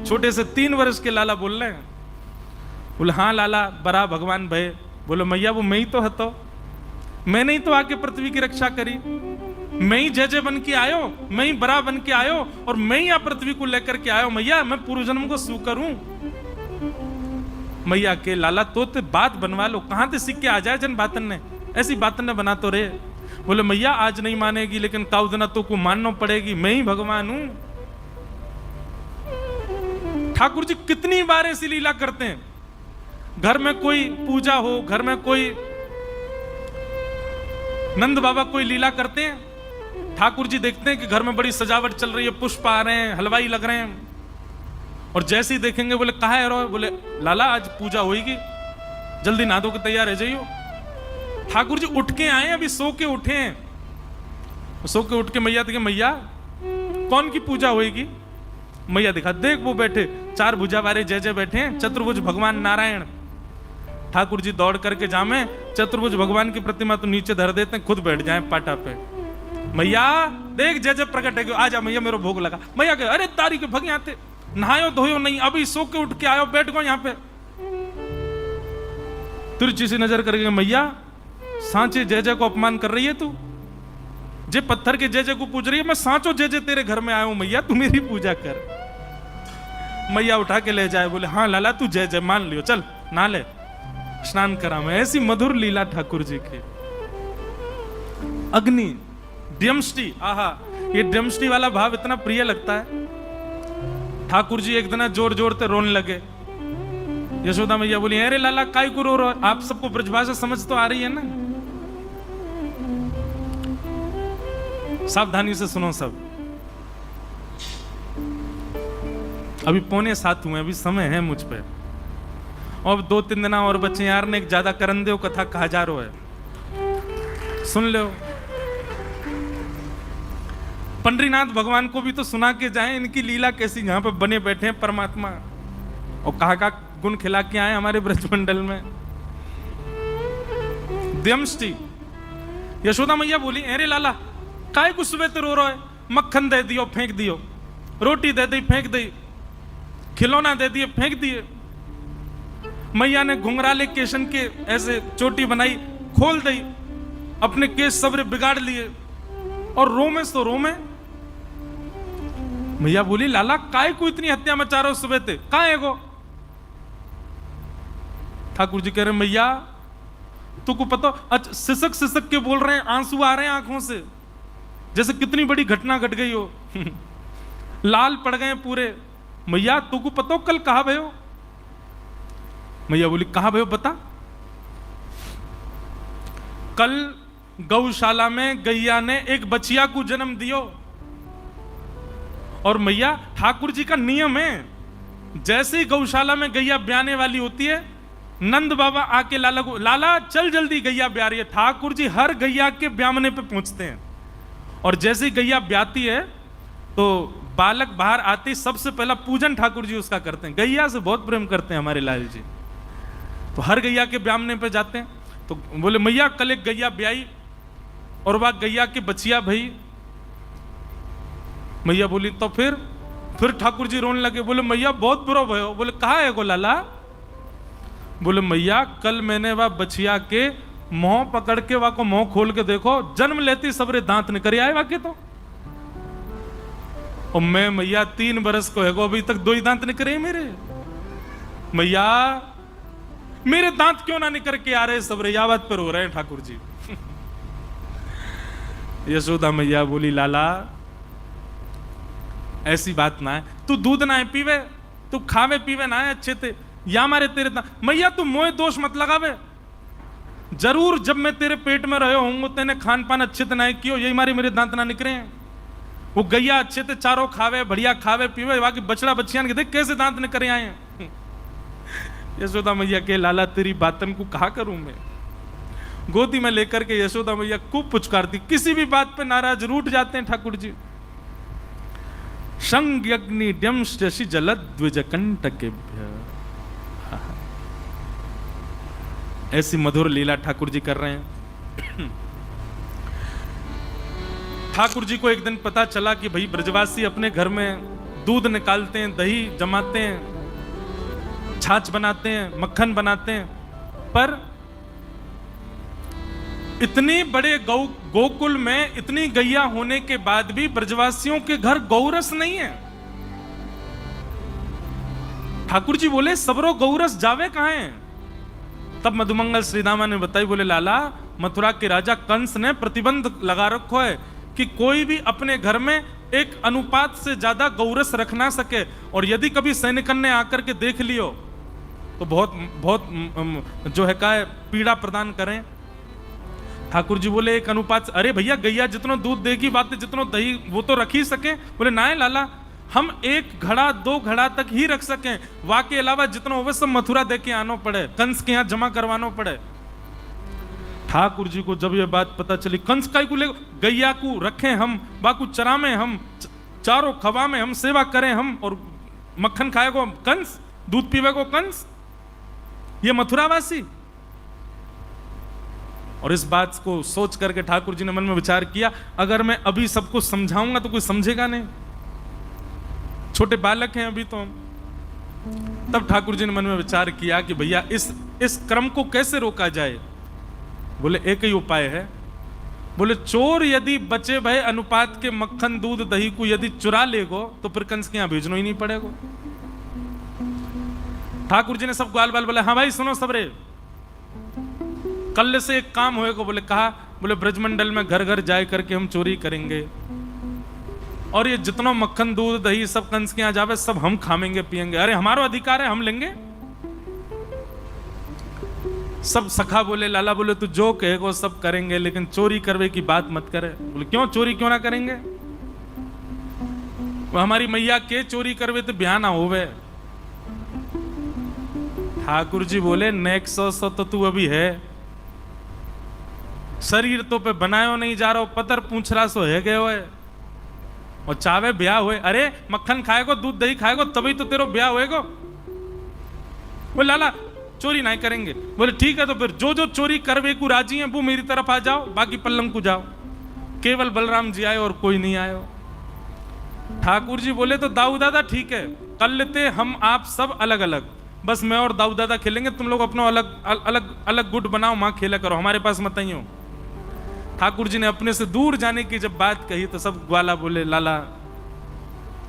A: छोटे से 3 वर्ष के लाला बोल रहे हैं। बोले हाँ लाला बरा भगवान भय। बोले मैया वो मैं ही तो हतो, मैंने ही तो आके पृथ्वी की रक्षा करी, मैं ही जय जय बन के आयो, मैं ही बरा बन के आयो और मैं ही आप पृथ्वी को लेकर के आयो। मैया मैं पूर्व जन्म को सूकर हूं। मैया के लाला तो बात बनवा लो, कहां से सीख के आ जाए जन बातन ने, ऐसी बातन ने बना तो रे। बोले मैया आज नहीं मानेगी लेकिन काउदना तो को मानना पड़ेगी, मैं ही भगवान हूं। ठाकुर जी कितनी बार ऐसी लीला करते हैं। घर में कोई पूजा हो, घर में कोई नंद बाबा कोई लीला करते हैं, ठाकुर जी देखते हैं कि घर में बड़ी सजावट चल रही है, पुष्प आ रहे हैं, हलवाई लग रहे हैं, और जैसे ही देखेंगे बोले कहाँ है रो? बोले लाला आज पूजा होगी, जल्दी नहा धो के तैयार रह जाइयो। ठाकुर जी उठ के आए, अभी सो के उठे हैं। सो के उठ के मैया देखे, मैया कौन की पूजा होगी? मैया दिखा, देख वो बैठे 4 भुजा वाले जय जय बैठे हैं, चतुर्भुज भगवान नारायण। ठाकुर जी दौड़ करके जामे चतुर्भुज भगवान की प्रतिमा तो नीचे धर देते हैं, खुद बैठ जाए पाटा पे। मैया देख जय जय प्रकट है, आजा मैया मेरा भोग लगा। मैया कहे अरे तारी के भग आते, नहायो धोयो नहीं, अभी सो के उठ के आयो, बैठ गो यहाँ पे। तिरछी सी नजर करके, मैया सांचे जय जय को अपमान कर रही है तू? जे पत्थर के जय जय को पूज रही है, मैं सांचो जय जय तेरे घर में आया हूं, मैया तू मेरी पूजा कर। मैया उठा के ले जाए। बोले हाँ लाला तू जय जय मान लियो, चल ना ले स्नान करा मैं। ऐसी मधुर लीला ठाकुर जी की। अग्नि ड्यमष्टि, आहा ये ड्यमष्टि वाला भाव इतना प्रिय लगता है। ठाकुर जी एक दिन जोर जोर से रोने लगे। यशोदा मैया बोली अरे लाला काय को रो रहे? आप सबको ब्रजभाषा समझ तो आ रही है ना? सावधानी से सुनो सब। अभी 6:45 हुए, अभी समय है मुझ पे, और 2-3 दिन और बच्चे यार ने एक ज्यादा करन दे कथा कहा जा रहा है, सुन लो। पंडरीनाथ भगवान को भी तो सुना के जाएं, इनकी लीला कैसी यहाँ पे बने बैठे हैं परमात्मा, और कहा का गुण खिला के आए हमारे ब्रजमंडल में। द्यमष्टि यशोदा मैया बोली अरे लाला काय को सुबह रो रहा है? मक्खन दे दियो फेंक दियो, रोटी दे दी फेंक दी, खिलौना दे दिए फेंक दिए। मैया ने घुंघराले केशन के ऐसे चोटी बनाई खोल दी, अपने केस सबरे बिगाड़ लिए और रोमे सो रोमे। मैया बोली लाला काय को इतनी हत्या मचा रहे हो सुबह थे, कहां है गो? ठाकुर जी कह रहे मैया तुमको पता, अच्छा सिसक सिसक के बोल रहे हैं, आंसू आ रहे हैं आंखों से, जैसे कितनी बड़ी घटना घट गई हो। लाल पड़ गए पूरे। मैया तुमको पता कल कहा भयो? मैया बोली कहा भयो बता। कल गौशाला में गैया ने एक बचिया को जन्म दियो। और मैया ठाकुर जी का नियम है, जैसे ही गौशाला में गैया ब्याने वाली होती है, नंद बाबा आके लाला को, लाला चल जल्दी गैया ब्या रही है। ठाकुर जी हर गैया के ब्यामने पे पहुंचते हैं और जैसे ही गैया ब्याती है तो बालक बाहर आते सबसे पहला पूजन ठाकुर जी उसका करते हैं। गैया से बहुत प्रेम करते हैं हमारे लाल जी, तो हर गैया के ब्यामने पे जाते हैं। तो बोले मैया कल एक गैया ब्याई और वह गैया के बचिया भई। मैया बोली तो फिर ठाकुर जी रोने लगे। बोले मैया बहुत बुरा भयो। बोले कहा है गो लाला? बोले मैया कल मैंने वह बचिया के मुंह पकड़ के वह को मुंह खोल के देखो, जन्म लेती सबरे दांत निकल आए वाके तो। और मैं मैया 3 बरस को है गो, अभी तक 2 ही दांत निकले मेरे। मैया मेरे दांत क्यों ना निकल के आ रहे सबरे, या बात पर हो रहे हैं ठाकुर जी। यशोदा मैया बोली लाला ऐसी बात ना है, तू दूध ना है पीवे, तू खावे पीवे ना है अच्छे थे, या मारे तेरे मैया तू मोए दोष मत लगावे। जरूर जब मैं तेरे पेट में रहे होंगे तेने खान पान अच्छे से ना कियो, यही मारे मेरे दांत ना निकले हैं। वो गैया अच्छे से चारों खावे, बढ़िया खावे पीवे, बाकी बछड़ा बच्चियां के देख कैसे दांत निकले आए हैं। यशोदा मैया के लाला तेरी बातन को कहा करूं मैं। गोदी में लेकर के यशोदा मैया खूब पुचकारती, किसी भी बात पे नाराज रूठ जाते हैं ठाकुर जी। संज्ञग्नि डम्शि जलद द्विजकंटकेभ्य। ऐसी मधुर लीला ठाकुर जी कर रहे हैं। ठाकुर जी को एक दिन पता चला कि भाई ब्रजवासी अपने घर में दूध निकालते हैं, दही जमाते हैं, छाछ बनाते हैं, मक्खन बनाते हैं, पर इतने बड़े गोकुल में इतनी गैया होने के बाद भी ब्रजवासियों के घर गौरस नहीं है। ठाकुर जी बोले सबरो गौरस जावे कहां है? तब मधुमंगल श्रीदामा ने बताई, बोले लाला मथुरा के राजा कंस ने प्रतिबंध लगा रखो है कि कोई भी अपने घर में एक अनुपात से ज्यादा गौरस रख ना सके, और यदि कभी सैनिकन ने आकर के देख लियो तो बहुत बहुत जो है का पीड़ा प्रदान करें। ठाकुर जी बोले एक अनुपात, अरे भैया गैया जितना दूध देगी बातें जितना दही वो तो रख ही सके। बोले ना है लाला, हम 1 घड़ा 2 घड़ा तक ही रख सकें, वाके अलावा जितना हो सब मथुरा दे के आना पड़े, कंस के यहाँ जमा करवाना पड़े। ठाकुर जी को जब ये बात पता चली, कंस का को ले गैया को रखें हम, बाकू चरा में हम, चारों खवा में हम सेवा करें हम, और मक्खन खाएगो कंस, दूध पीवेगो कंस, ये मथुरावासी। और इस बात को सोच करके ठाकुर जी ने मन में विचार किया, अगर मैं अभी सबको समझाऊंगा तो कोई समझेगा नहीं, छोटे बालक हैं अभी तो हम। तब ठाकुर जी ने मन में विचार किया कि भैया इस क्रम को कैसे रोका जाए। बोले एक ही उपाय है। बोले चोर यदि बचे भय अनुपात के मक्खन दूध दही को यदि चुरा लेगो तो फिर कंस के यहां भेजना ही नहीं पड़ेगा। ठाकुर जी ने सब ग्वाल बाल बोले हाँ भाई सुनो सबरे, कल से एक काम होएगा। बोले कहा? बोले ब्रजमंडल में घर घर जाए करके हम चोरी करेंगे, और ये जितना मक्खन दूध दही सब कंस के यहाँ जावे सब हम खाएंगे पिएंगे। अरे हमारा अधिकार है, हम लेंगे। सब सखा बोले लाला बोले तू जो कहेगा वो सब करेंगे, लेकिन चोरी करवे की बात मत करे। बोले क्यों? चोरी क्यों ना करेंगे? वो हमारी मैया के चोरी करवे तो ब्याह ना होवे। ठाकुर जी बोले नेक्स्ट सौ तो तू अभी है, शरीर तो पे बनायो नहीं जा रहा, पतर पूछ रहा सो है गए हुए, और चावे ब्याह हुए। अरे मक्खन खाएगो दूध दही खाएगो तभी तो तेरो ब्याह होएगो। बोले लाला चोरी नहीं करेंगे। बोले ठीक है, तो फिर जो जो चोरी करवे को राजी हैं वो मेरी तरफ आ जाओ, बाकी पल्लंग को जाओ। केवल बलराम जी आए और कोई नहीं आयो। ठाकुर जी बोले तो दाऊ दादा ठीक है, कर लेते हम आप सब अलग अलग, बस मैं और दाऊ दादा खेलेंगे, तुम लोग अपना अलग अलग अलग गुट बनाओ, मां खेला करो, हमारे पास मत ही हो। ठाकुर जी ने अपने से दूर जाने की जब बात कही तो सब ग्वाला बोले, लाला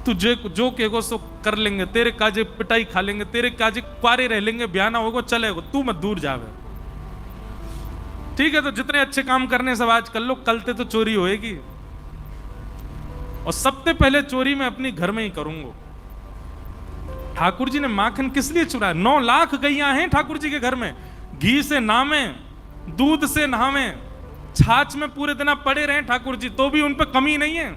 A: तुझे जो कहेगो सो कर लेंगे, तेरे काजे पिटाई खा लेंगे, तेरे काजे क्वारे रह लेंगे, ब्याह ना होगा चलेगा, तू मत दूर जावे। ठीक है, तो जितने अच्छे काम करने सब आज कर लो, कलते तो चोरी होएगी, और सबसे पहले चोरी मैं अपनी घर में ही करूंगा। ठाकुर जी ने माखन किस लिए चुराया? 9 लाख गैया हैं ठाकुर जी के घर में, घी से नामे, दूध से नहावे, छाछ में पूरे दिन पड़े रहे ठाकुर जी, तो भी उन पर कमी नहीं है,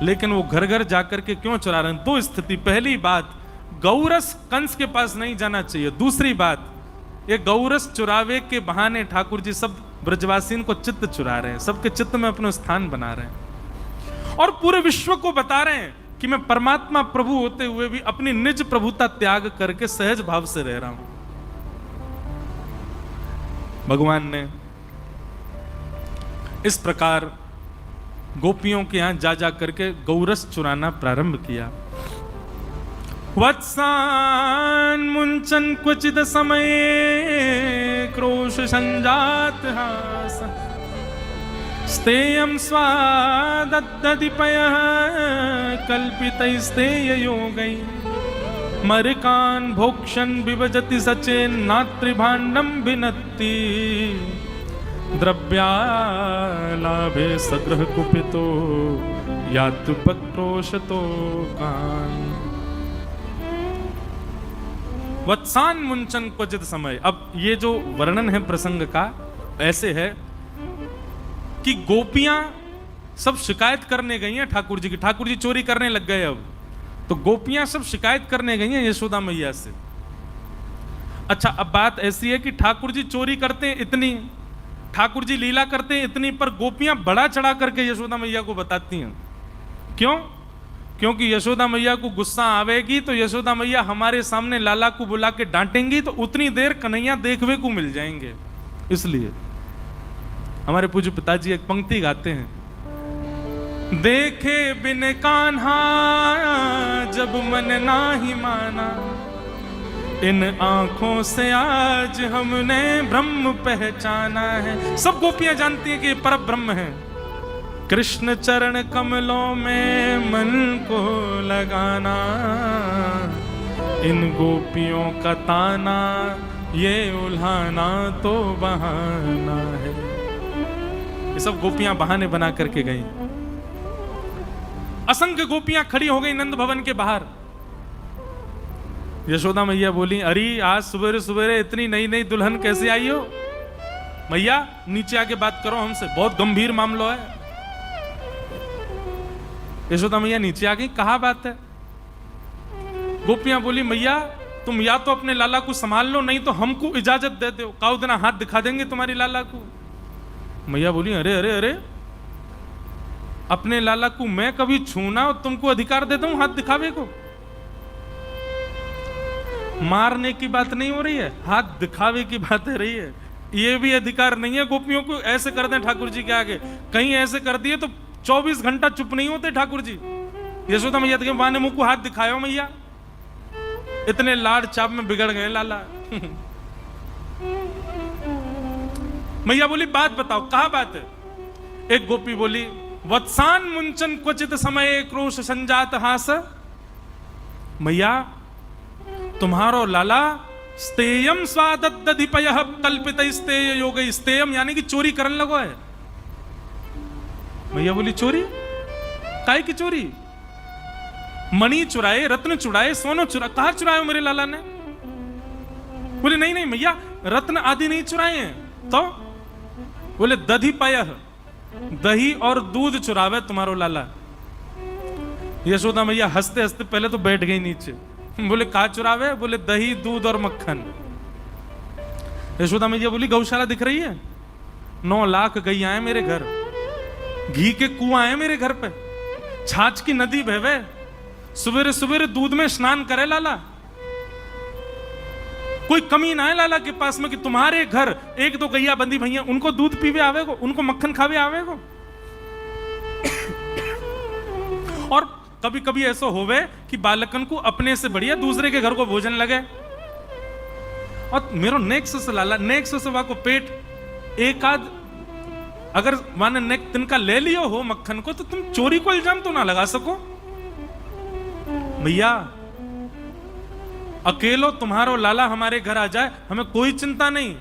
A: लेकिन वो घर घर जाकर के क्यों चुरा रहे हैं? 2 स्थिति। पहली बात, गौरस कंस के पास नहीं जाना चाहिए। दूसरी बात, ये गौरस चुरावे के बहाने ठाकुर जी सब ब्रजवासियों को चित्त चुरा रहे हैं, सबके चित्त में अपना स्थान बना रहे हैं, और पूरे विश्व को बता रहे हैं कि मैं परमात्मा प्रभु होते हुए भी अपनी निज प्रभुता त्याग करके सहज भाव से रह रहा हूं। भगवान ने इस प्रकार गोपियों के यहां जा जा करके गौरस चुराना प्रारंभ किया। वत्सान मुंचन क्वचित समय क्रोश संजात हास स्तेयं स्वादद्दधिपयः कल्पितैस्तेय योगै मरिकान् भोक्षन् विभजति सचेन्नात्रिभाण्डं भिनत्ति द्रव्यालाभे सग्रह कुपितो यातु पत्रोषतो कान्। वत्सान मुंचन क्वचित समय। अब ये जो वर्णन है प्रसंग का ऐसे है कि गोपियां सब शिकायत करने गई हैं ठाकुर जी की, ठाकुर जी चोरी करने लग गए। अब तो गोपियां सब शिकायत करने गई हैं यशोदा मैया से। अच्छा, अब बात ऐसी है कि ठाकुर जी चोरी करते हैं इतनी, ठाकुर जी लीला करते हैं इतनी, पर गोपियां बड़ा चढ़ा करके यशोदा मैया को बताती हैं। क्यों? क्योंकि यशोदा मैया को गुस्सा आवेगी तो यशोदा मैया हमारे सामने लाला को बुला के डांटेंगी तो उतनी देर कन्हैया देखने को मिल जाएंगे। इसलिए हमारे पूज्य पिताजी एक पंक्ति गाते हैं, देखे बिन कान्हा जब मन नाही माना, इन आंखों से आज हमने ब्रह्म पहचाना है। सब गोपियां जानती हैं कि ये पर ब्रह्म है। कृष्ण चरण कमलों में मन को लगाना, इन गोपियों का ताना ये उल्हाना तो बहाना है। ये सब गोपियां बहाने बना करके गई। असंख्य गोपियां खड़ी हो गई नंद भवन के बाहर। यशोदा मैया बोली, अरे आज सुबेरे सुबेरे इतनी नई नई दुल्हन कैसे आई हो? मैया नीचे आके बात करो हमसे, बहुत गंभीर मामला है। यशोदा मैया नीचे आ गई, कहा बात है? गोपियां बोली, मैया तुम या तो अपने लाला को संभाल लो, नहीं तो हमको इजाजत दे दो, काउ दिन हाथ दिखा देंगे तुम्हारी लाला को। मैया बोली, अरे अरे अरे, अपने लाला को मैं कभी छूना और तुमको अधिकार दे दूं हाथ दिखावे को? मारने की बात नहीं हो रही है, हाथ दिखावे की बात है रही है। ये भी अधिकार नहीं है गोपियों को ऐसे कर दें ठाकुर जी के आगे। कहीं ऐसे कर दिए तो 24 घंटा चुप नहीं होते ठाकुर जी। यशोदा मैया तो वाने मुंह को हाथ दिखायो मैया, इतने लाड चाप में बिगड़ गए लाला। मैया बोली, बात बताओ, कहा बात है? एक गोपी बोली, वत्सान मुंचन क्वचित समय क्रोश संजात हास। मैया तुम्हारो लाला स्तेयम स्वादद्दधिपयः कल्पितैस्तेय योगै, स्तेयम यानी कि चोरी करने लगो है। मैया बोली, चोरी? काय की चोरी? मणि चुराए, रत्न चुराए, सोनो चुरा, कहा चुराए मेरे लाला ने? बोले नहीं नहीं मैया, रत्न आदि नहीं चुराए हैं। तो बोले दधिपयः, दही और दूध चुरावे तुम्हारो लाला। यशोदा मैया हंसते हंसते पहले तो बैठ गई नीचे। बोले कहा चुरावे? बोले दही दूध और मक्खन। यशोदा मैया बोली, गौशाला दिख रही है? 9 लाख गैया है मेरे घर, घी के कुआं है मेरे घर पे, छाछ की नदी बहवे, सवेरे सवेरे दूध में स्नान करे लाला। कोई कमी ना है लाला के पास में कि तुम्हारे घर 1-2 गैया बंदी भैया उनको दूध पीवे आवेगो, उनको मक्खन खावे आवेगो। और कभी कभी ऐसा होवे कि बालकन को अपने से बढ़िया दूसरे के घर को भोजन लगे। और मेरो नेक्स्ट से लाला, नेक्स्ट से को पेट एक आध अगर माने नेक तिनका ले लियो हो मक्खन को, तो तुम चोरी को इल्जाम तो ना लगा सको। भैया अकेलो तुम्हारो लाला हमारे घर आ जाए, हमें कोई चिंता नहीं,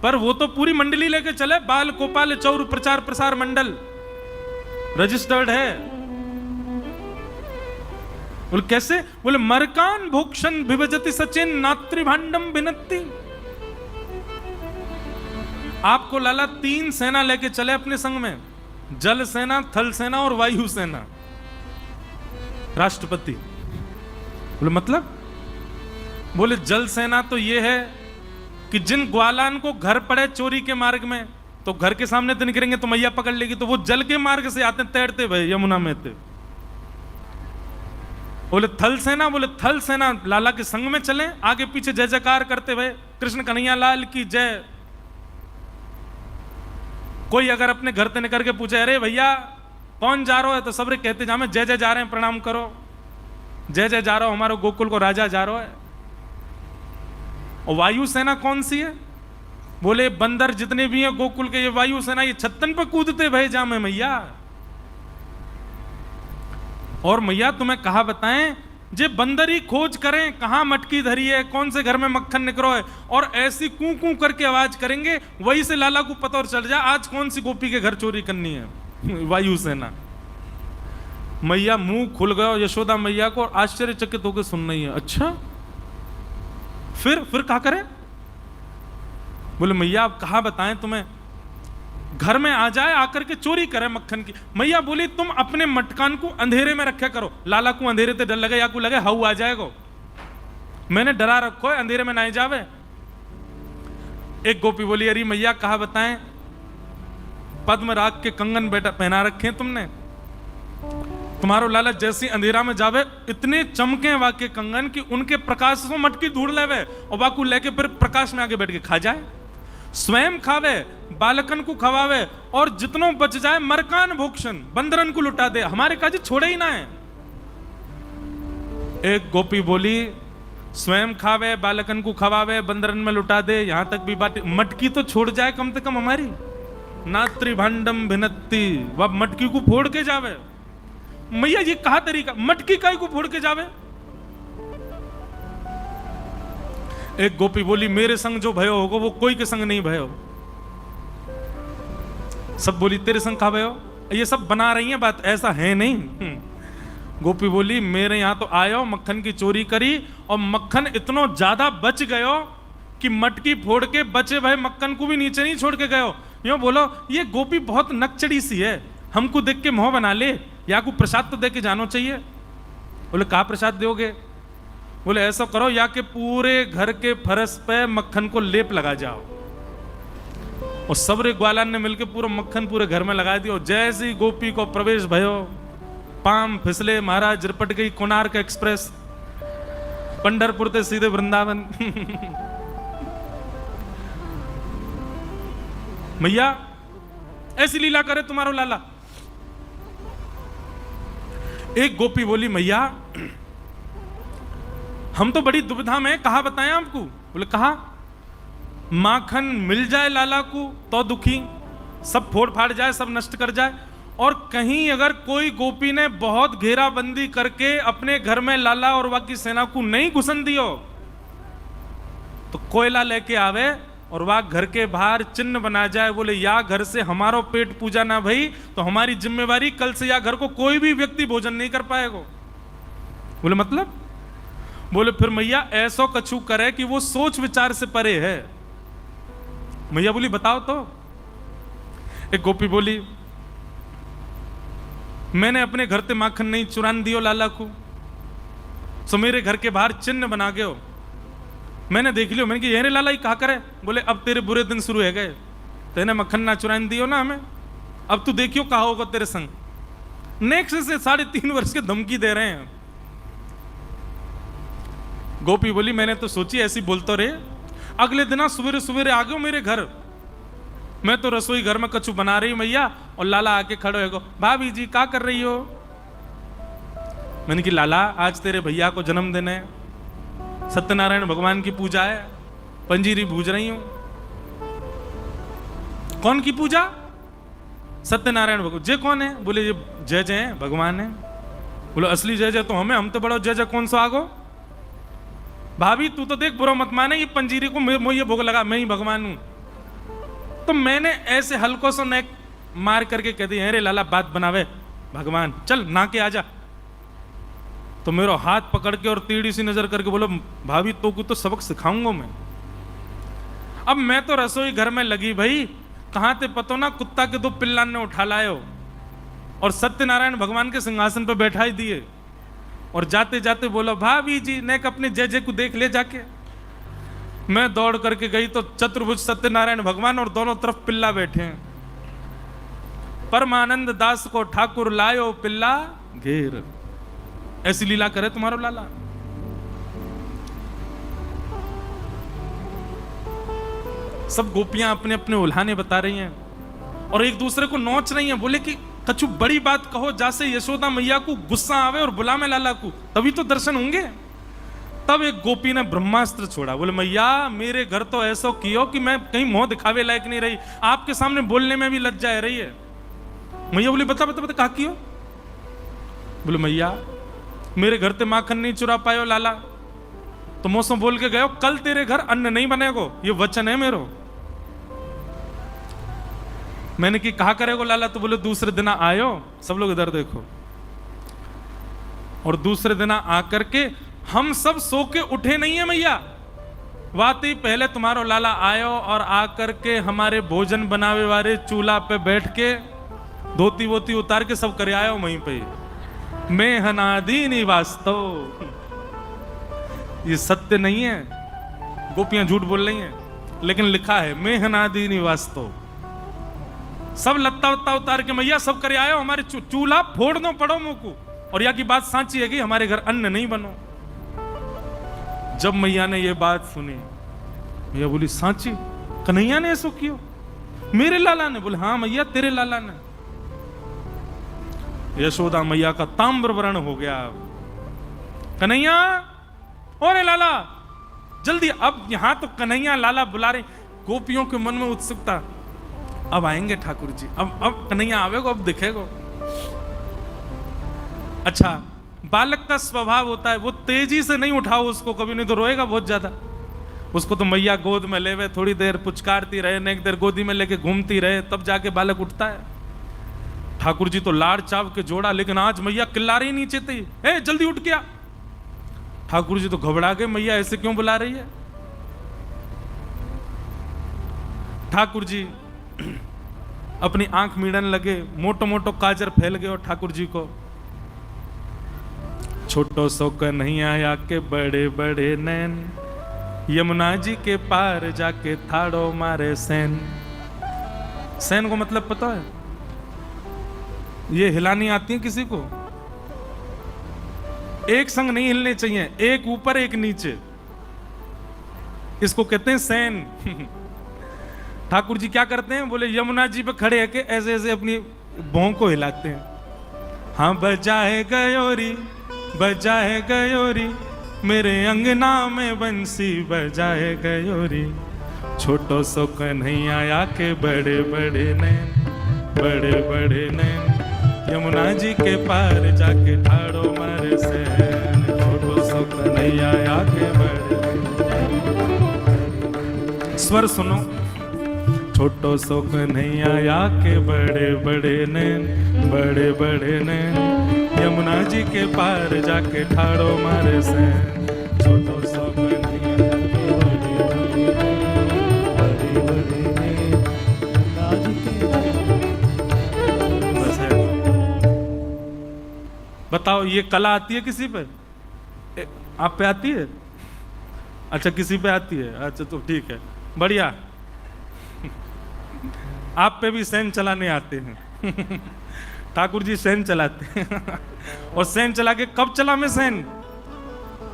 A: पर वो तो पूरी मंडली लेके चले, बाल गोपाल चौर प्रचार प्रसार मंडल रजिस्टर्ड है। बोले कैसे? बोले मरकान भोक्षण विभजति सचिन नात्रिभांडम भिनत्ति। आपको लाला 3 सेना लेके चले अपने संग में, जल सेना, थल सेना और वायु सेना, राष्ट्रपति। बोले मतलब? बोले जल सेना तो ये है कि जिन ग्वालान को घर पड़े चोरी के मार्ग में, तो घर के सामने तो निकलेंगे तो मैया पकड़ लेगी, तो वो जल के मार्ग से आते तैरते भाई यमुना में थे। बोले थल सेना, बोले थल सेना लाला के संग में चलें, आगे पीछे जय जयकार करते भाई कृष्ण कन्हैया लाल की जय। कोई अगर अपने घर से निकल के पूछे अरे भैया कौन जा रहा है, तो सबरे कहते जा मैं जय जय जा रहे हैं, प्रणाम करो, जय जय जा रहा हूं, हमारे गोकुल को राजा जा रहा है। और वायु सेना कौन सी है? बोले बंदर जितने भी हैं गोकुल के, ये वायु सेना, ये छत्तन पे कूदते भय जा में मैया। और मैया तुम्हें कहा बताएं, जे बंदर ही खोज करें कहां मटकी धरी है, कौन से घर में मक्खन निकलो है, और ऐसी कू कू करके आवाज करेंगे, वही से लाला को पता और चल जाए आज कौन सी गोपी के घर चोरी करनी है। वायु सेना। मैया मुंह खुल गया यशोदा मैया को, आश्चर्यचकित होकर सुन रही है। अच्छा फिर क्या करें? बोले मैया आप कहा बताएं तुम्हें, घर में आ जाए आकर के चोरी करे मक्खन की। मैया बोली तुम अपने मटकान को अंधेरे में रखा करो, लाला को अंधेरे से डर लगे या को लगे हाउ आ जाएगा, मैंने डरा रखो है अंधेरे में ना जावे। एक गोपी बोली अरे मैया कहा बताएं, पद्म राग के कंगन बेटा पहना रखे तुमने, तुम्हारो लाला जैसी अंधेरा में जावे इतने चमके वाके कंगन कि उनके प्रकाश से मटकी ढूंढ लेवे और वाकू लेके फिर प्रकाश में आगे बैठ के खा जाए, स्वयं खावे, बालकन को खवावे, और जितनों बच जाए मरकान भोक्षण बंदरन को लुटा दे, हमारे काजी छोड़े ही ना है। एक गोपी बोली स्वयं खावे, बालकन को खवावे, बंदरन में लुटा दे, यहां तक भी बात, मटकी तो छोड़ जाए कम से कम हमारी। नात्रिभांडम भिनत्ति, वह मटकी को फोड़ के जावे। मैया ये कहा तरीका, मटकी काई को फोड़ के जावे? एक गोपी बोली मेरे संग जो भयो होगा वो कोई के संग नहीं भयो। सब बोली तेरे संग कहा भयो? ये सब बना रही है बात, ऐसा है नहीं। गोपी बोली मेरे यहां तो आयो, मक्खन की चोरी करी, और मक्खन इतना ज्यादा बच गयो कि मटकी फोड़ के बचे भाई मक्खन को भी नीचे नहीं छोड़ के गयो। यूं बोलो ये गोपी बहुत नकचड़ी सी है, हमको देख के मोह बना ले, या को प्रसाद तो दे के जानो चाहिए। बोले कहा प्रसाद दोगे? बोले ऐसा करो या के पूरे घर के फरस पे मक्खन को लेप लगा जाओ। और सबरे ग्वालान ने मिलकर पूरा मक्खन पूरे घर में लगा दिया। जैसी गोपी को प्रवेश भयो, पाम फिसले, महाराज रिपट गई कोणार्क एक्सप्रेस, पंढरपुर से सीधे वृंदावन। मैया ऐसी लीला करे तुम्हारो लाला। एक गोपी बोली मैया हम तो बड़ी दुविधा में, कहा बताएं आपको? बोले कहा माखन मिल जाए लाला को तो दुखी, सब फोड़ फाड़ जाए, सब नष्ट कर जाए, और कहीं अगर कोई गोपी ने बहुत घेराबंदी करके अपने घर में लाला और बाकी सेना को नहीं घुसन दियो, तो कोयला लेके आवे और वह घर के बाहर चिन्ह बना जाए, बोले या घर से हमारो पेट पूजा ना भई तो हमारी जिम्मेवारी, कल से या घर को कोई भी व्यक्ति भोजन नहीं कर पाएगा। बोले मतलब? बोले फिर मैया ऐसो कछु करे कि वो सोच विचार से परे है। मैया बोली बताओ तो। एक गोपी बोली मैंने अपने घर से माखन नहीं चुरान दियो लाला को, सो मेरे घर के बाहर चिन्ह बना गयो, मैंने देख लियो, मैंने कि ये रे लाला ही कहा करे। बोले अब तेरे बुरे दिन शुरू है गए, तेने मक्खन ना चुरान दियो ना हमें, अब तू देखियो कहा होगा तेरे संग। नेक्स्ट से 3.5 वर्ष के धमकी दे रहे हैं। गोपी बोली मैंने तो सोची ऐसी बोलते रहे, अगले दिन सवेरे सवेरे आ गयो मेरे घर, मैं तो रसोई घर में कछु बना रही मैया, और लाला आके खड़े हो, भाभी जी क्या कर रही हो? मैंने कि लाला आज तेरे भैया को जन्मदिन है, सत्यनारायण भगवान की पूजा है, पंजीरी भूज रही हूं। कौन की पूजा? सत्यनारायण भगवान। जे कौन है? बोले ये जय जय है, भगवान है। बोले असली जय जय तो हमें, हम तो बड़ा जय जय कौन सा आगो। भाभी तू तो देख बुरा मत माने, ये पंजीरी को ये भोग लगा, मैं ही भगवान हूं। तो मैंने ऐसे हल्को से नेक मार करके कह दी, अरे लाला बात बनावे भगवान, चल ना के आजा। तो मेरा हाथ पकड़ के और टेढ़ी सी नजर करके बोलो, भाभी तो को तो सबक सिखाऊंगा मैं। अब मैं तो रसोई घर में लगी भाई, कहां थे पतो ना कुत्ता के 2 पिल्लान ने उठा लायो और सत्यनारायण भगवान के सिंहासन पर बैठा ही दिए। और जाते जाते बोलो, भाभी जी नेक अपने जय जय को देख ले जाके। मैं दौड़ करके गई तो चतुर्भुज सत्यनारायण भगवान और दोनों तरफ पिल्ला बैठे हैं। परमानंद दास को ठाकुर लायो पिल्ला घेर। ऐसी लीला करे तुम्हारो लाला। सब गोपियां अपने अपने उल्हाने बता रही हैं और एक दूसरे को नोच रही हैं। बोले कि कछु बड़ी बात कहो, जैसे यशोदा मैया को गुस्सा आवे और बुला में लाला को, तभी तो दर्शन होंगे। तब एक गोपी ने ब्रह्मास्त्र छोड़ा। बोले मैया मेरे घर तो ऐसा कियो कि मैं कहीं मुंह दिखावे लायक नहीं रही, आपके सामने बोलने में भी लज्जा आ रही है। मैया बोली बता बता बता कहा कियो। बोले मैया मेरे घर ते माखन नहीं चुरा पायो लाला, तो मौसम बोल के गयो कल तेरे घर अन्न नहीं बनेगो, ये वचन है मेरो। मैंने कि कहा करेगो लाला, तो बोले दूसरे दिन आयो। सब लोग इधर देखो। और दूसरे दिन आकर के हम सब सो के उठे नहीं है मैया, वाती पहले तुम्हारो लाला आयो और आकर के हमारे भोजन बनावे वाले चूल्हा पे बैठ के धोती वोती उतार के सब कर आयो वहीं पे। मैं हनादी निवास्तो, ये सत्य नहीं है, गोपियां झूठ बोल रही हैं, लेकिन लिखा है मैं हनादी निवास्तो। सब लत्ता वत्ता उतार के मैया सब करे आयो, हमारे चूल्हा फोड़ दो पड़ो मुंह को। और यहाँ की बात सांची है कि हमारे घर अन्न नहीं बनो। जब मैया ने ये बात सुनी, मैया बोली सांची कन्हैया ने ऐसा किया? मेरे लाला ने? बोले हाँ मैया तेरे लाला ने। यशोदा मैया का ताम्र वर्ण हो गया। कन्हैया ओरे लाला जल्दी। अब यहां तो कन्हैया लाला बुला रहे। गोपियों के मन में उत्सुकता, अब आएंगे ठाकुर जी, अब कन्हैया आवेगो, अब दिखेगो। अच्छा बालक का स्वभाव होता है, वो तेजी से नहीं उठाओ उसको कभी, नहीं तो रोएगा बहुत ज्यादा। उसको तो मैया गोद में लेवे, थोड़ी देर पुचकारती रहे, नेक देर गोदी में लेके घूमती रहे, तब जाके बालक उठता है। ठाकुर जी तो लाड़ चाव के जोड़ा, लेकिन आज मैया किल्लारी नीचे थी, ए जल्दी उठ गया। ठाकुर जी तो घबरा गए, मैया ऐसे क्यों बुला रही है। ठाकुर जी अपनी आंख मीड़न लगे, मोटो मोटो काजर फैल गए और ठाकुर जी को छोटो सो कन्हैया आया के बड़े बड़े नैन, यमुना जी के पार जाके थाड़ो मारे सैन। सैन को मतलब पता है? ये हिलानी आती है किसी को? एक संग नहीं हिलने चाहिए, एक ऊपर एक नीचे, इसको कहते हैं सैन। ठाकुर जी क्या करते हैं? बोले यमुना जी पे खड़े है के ऐसे ऐसे अपनी भौं को हिलाते हैं। हाँ बजाए गयोरी बजाए गयोरी, मेरे अंगना में बंसी बजाए गयोरी, छोटो सो कन्हैया आके बड़े बड़े नैन, बड़े बड़े नैन, यमुना जी के पार जाके ठाड़ो मारे सैन, छोटो सो कन्हैया आके बड़े। स्वर सुनो, छोटो सो कन्हैया आके बड़े बड़े नैन, बड़े बड़े नैन, यमुना जी के पार जाके ठाड़ो मारे सैन, छोटो सो कन्हैया बताओ ये कला आती है किसी पे? आप पे आती है? अच्छा किसी पे आती है, अच्छा तो ठीक है, बढ़िया। आप पे भी सैन चलाने आते हैं। ठाकुर जी सैन चलाते हैं। और सैन चला के कब चला मैं सैन?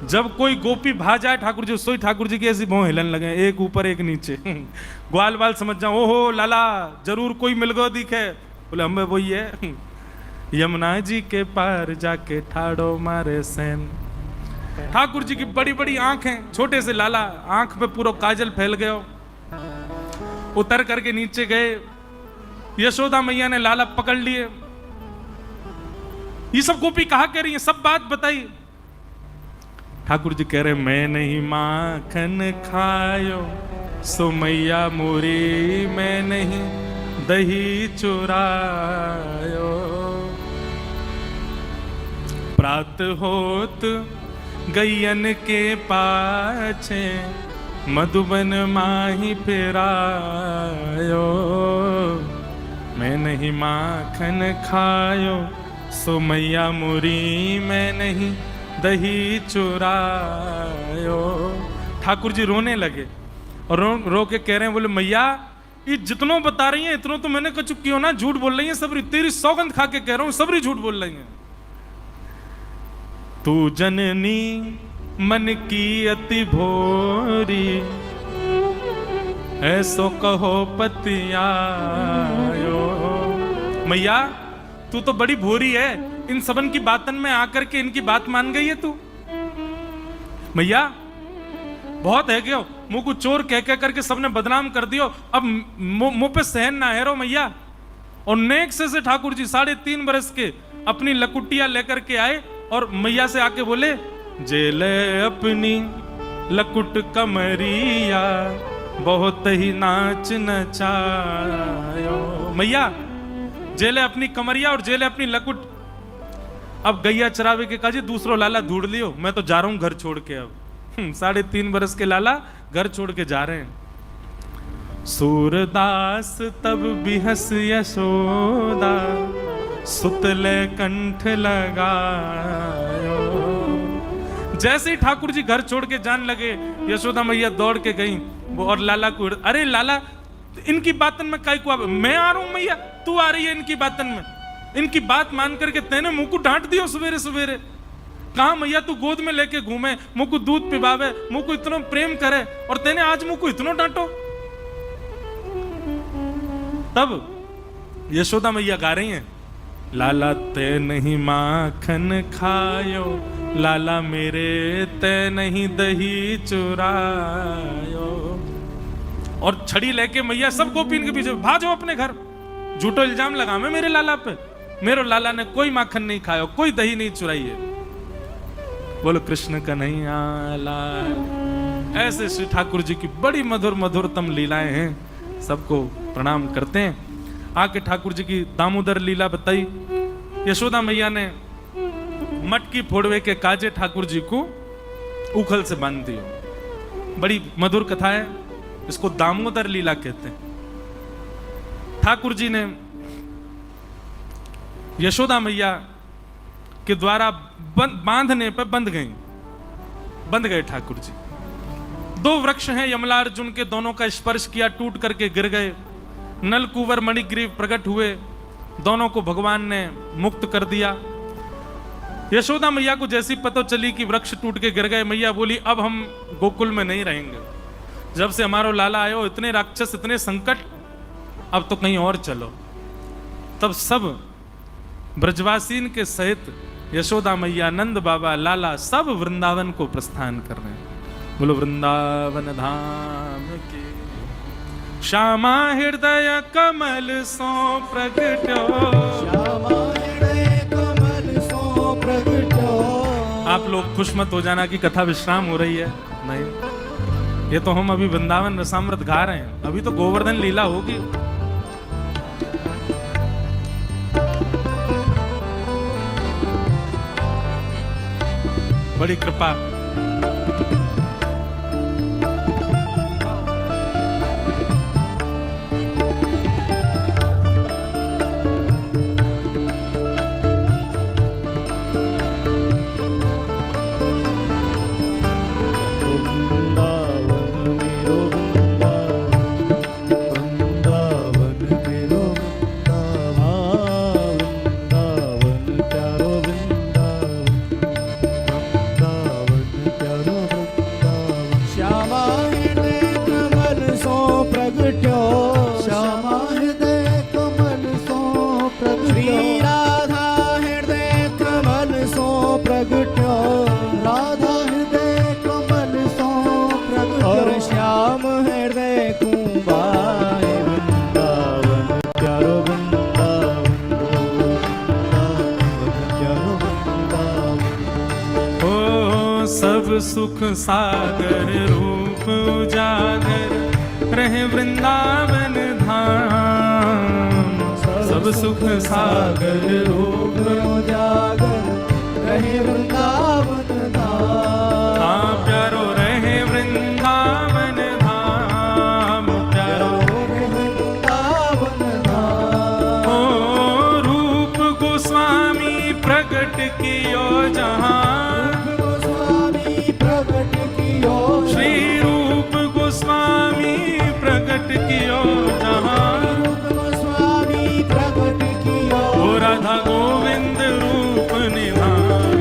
A: जब कोई गोपी भा जाए ठाकुर जी, सोई ठाकुर जी की ऐसी भौं हिलन लगे, एक ऊपर एक नीचे। ग्वाल बाल समझ जाओ, ओहो लाला जरूर कोई मिल गो दिखे। बोले हमें वही है, यमुना जी के पार जाके ठाड़ो मारे सैन। ठाकुर जी की बड़ी बड़ी आंखें, छोटे से लाला, आंख पे पूरा काजल फैल गया। उतर करके नीचे गए, यशोदा मैया ने लाला पकड़ लिए। ये सब गोपी कहा कह रही है, सब बात बताई। ठाकुर जी कह रहे मैं नहीं माखन खायो, सो मैया मोरी मैं नहीं दही चुरायो। प्रात होत गैयन के पाछे, मधुबन माही फिरायो। मैं नहीं माखन खायो, सो मैया मुरी मैं नहीं दही चुरायो। ठाकुर जी रोने लगे और रो के कह रहे हैं, बोले मैया ये जितनों बता रही हैं इतनों तो मैंने कछु क्यों ना झूठ बोल रही है सबरी, तेरी सौगंध खा के कह रहा हूं सबरी झूठ बोल रही है। तू जननी मन की अति भोरी, ऐसो कहो पतियायो। मैया तू तो बड़ी भोरी है, इन सबन की बातन में आकर के इनकी बात मान गई है तू। मैया बहुत है क्यों, मुंह को चोर कह कह करके सबने बदनाम कर दियो, अब मुंह पे सहन ना है रो मैया। और नेक से ठाकुर जी 3.5 बरस के अपनी लकुटिया लेकर के आए और मैया से आके बोले, जेले अपनी लकुट कमरिया, बहुत ही नाच नचायो। मैया जेले अपनी कमरिया और जेले अपनी लकुट। अब गैया चरावे के काजी दूसरो लाला ढूंढ लियो, मैं तो जा रहा हूं घर छोड़ के। अब 3.5 बरस के लाला घर छोड़ के जा रहे हैं। सूरदास तब बिहस यशोदा, सुतले कंठ लगायो। जैसे ही ठाकुर जी घर छोड़ के जान लगे, यशोदा मैया दौड़ के गई वो और लाला को, अरे लाला इनकी बातन में काई को, मैं आ रहा हूं मैया, तू आ रही है इनकी बातन में। इनकी बात मान करके तेने मुंह को डांट दियो सवेरे सवेरे। कहा मैया तू गोद में लेके घूमे, मुंह को दूध पिबावे, मुंह को इतना प्रेम करे, और तेने आज मुंह को इतना डांटो। तब यशोदा मैया गा रही हैं, लाला ते नहीं माखन खायो, लाला मेरे ते नहीं दही चुरायो। और छड़ी लेके मैया सब गोपीन के पीछे, भाजो अपने घर, झूठो इल्जाम लगा मैं मेरे लाला पे, मेरे लाला ने कोई माखन नहीं खायो, कोई दही नहीं चुराई है। बोलो कृष्ण कन्हैया लाल। ऐसे श्री ठाकुर जी की बड़ी मधुर मधुरतम लीलाएं हैं, सबको प्रणाम करते हैं। आके ठाकुर जी की दामोदर लीला बताई। यशोदा मैया ने मटकी फोड़वे के काजे ठाकुर जी को उखल से बांध दियो। बड़ी मधुर कथा है, इसको दामोदर लीला कहते हैं। ठाकुर जी ने यशोदा मैया के द्वारा बांधने पर बंध गए ठाकुर जी। 2 वृक्ष हैं यमला अर्जुन के, दोनों का स्पर्श किया, टूट करके गिर गए। नलकुवर मणिग्रीव प्रकट हुए, दोनों को भगवान ने मुक्त कर दिया। यशोदा मैया को जैसी पता चली कि वृक्ष टूट के गिर गए, मैया बोली अब हम गोकुल में नहीं रहेंगे, जब से हमारा लाला आयो इतने राक्षस इतने संकट, अब तो कहीं और चलो। तब सब ब्रजवासीन के सहित यशोदा मैया, नंद बाबा, लाला सब वृंदावन को प्रस्थान कर रहे हैं। बोलो वृंदावन धाम की। श्यामा हृदय कमल सो प्रगटो,
B: श्यामा हृदय कमल सो प्रगटो।
A: आप लोग खुश मत हो जाना कि कथा विश्राम हो रही है, नहीं, ये तो हम अभी वृंदावन रसामृत गा रहे हैं, अभी तो गोवर्धन लीला होगी। बड़ी कृपा। सुख सागर रूप उजागर रहे वृंदावन धाम। सब सुख सागर रूप
B: उजागर रहे वृंदावन धाम।
A: हाँ प्यारो रहे वृंदावन धाम, प्यारो
B: वृंदावन धाम।
A: ओ रूप गोस्वामी प्रकट कियो जहाँ,
B: गोस्वामी प्रकट कियो
A: श्री रूप गोस्वामी प्रकट कियो जहाँ।
B: गोस्वामी प्रकट कियो
A: ओ राधा गोविंद रूप निधान,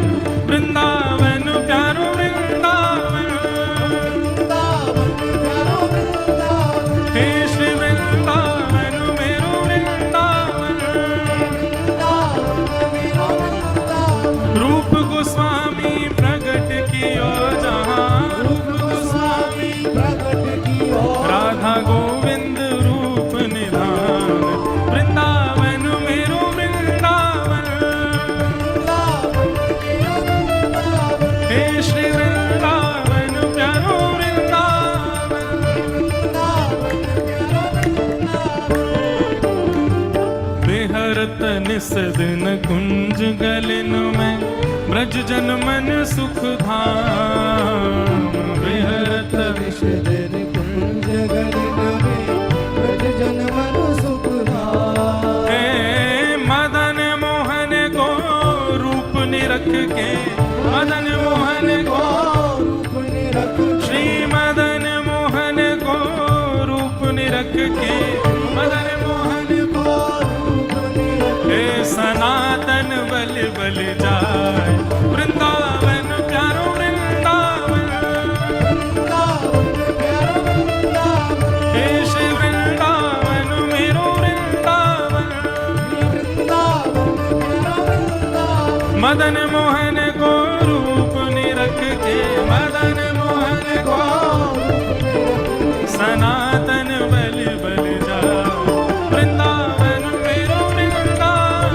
A: वृंदावन प्यारो वृंदावन।
B: वृंदावन प्यारो वृंदावन।
A: हे श्री वृंदावन मेरो वृंदावन।
B: वृंदावन मेरो वृंदावन।
A: रूप गोस्वामी प्रकट कियो जहाँ, रूप गोस्वामी
B: प्रकट कियो
A: राधा गोविंद रूप निधान, वृंदावन मेरो वृंदावन।
B: वृंदावन मेरो वृंदावन।
A: हे श्री वृंदावन प्यारो वृंदावन।
B: वृंदावन मेरो वृंदावन।
A: बेहरत निस दिन कुंज गलिन में ब्रज जन मन सुख धाम। बेहरत
B: विष दिन कुंज गलिन में ब्रज जन मन सुख धाम।
A: हे मदन मोहन को रूप निरख के, मदन मोहन को
B: रूप निरख
A: श्री मदन मोहन को रूप निरख के, मदन मोहन
B: को रूप निरख
A: हे सनातन बल बल जाय, वृंदावन प्यारो वृंदावन।
B: वृंदावन प्यारो वृंदावन।
A: हे श्री वृंदावन मेरो वृंदावन।
B: वृंदावन प्यारो वृंदावन।
A: मदन मोहन को रूप निरख के, मदन मोहन को सनातन बल बल जाओ, वृंदावन मेरो वृंदावन।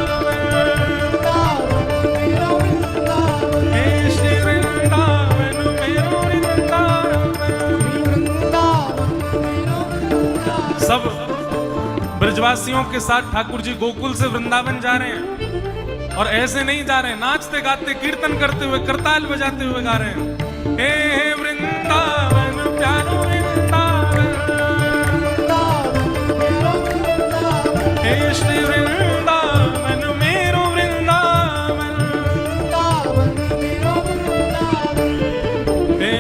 B: मेरो वृंदावन।
A: हे श्री वृंदावन मेरो वृंदावन।
B: वृंदावन मेरो वृंदावन।
A: सब ब्रजवासियों के साथ ठाकुर जी गोकुल से वृंदावन जा रहे हैं, और ऐसे नहीं जा रहे हैं, नाचते गाते कीर्तन करते हुए करताल बजाते हुए गा रहे हैं। हे वृंदावन प्यारो वृंदावन। हे श्री वृंदावन मेरो वृंदावन। हे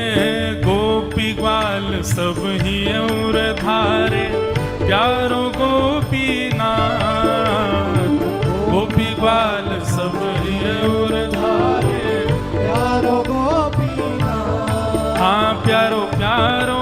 A: गोपी ग्वाल सब ही और धारे, प्यारो गोपीनाथ। गोपी ग्वाल सब ही और धारे,
B: प्यारो गोपीनाथ।
A: हाँ प्यारो प्यारो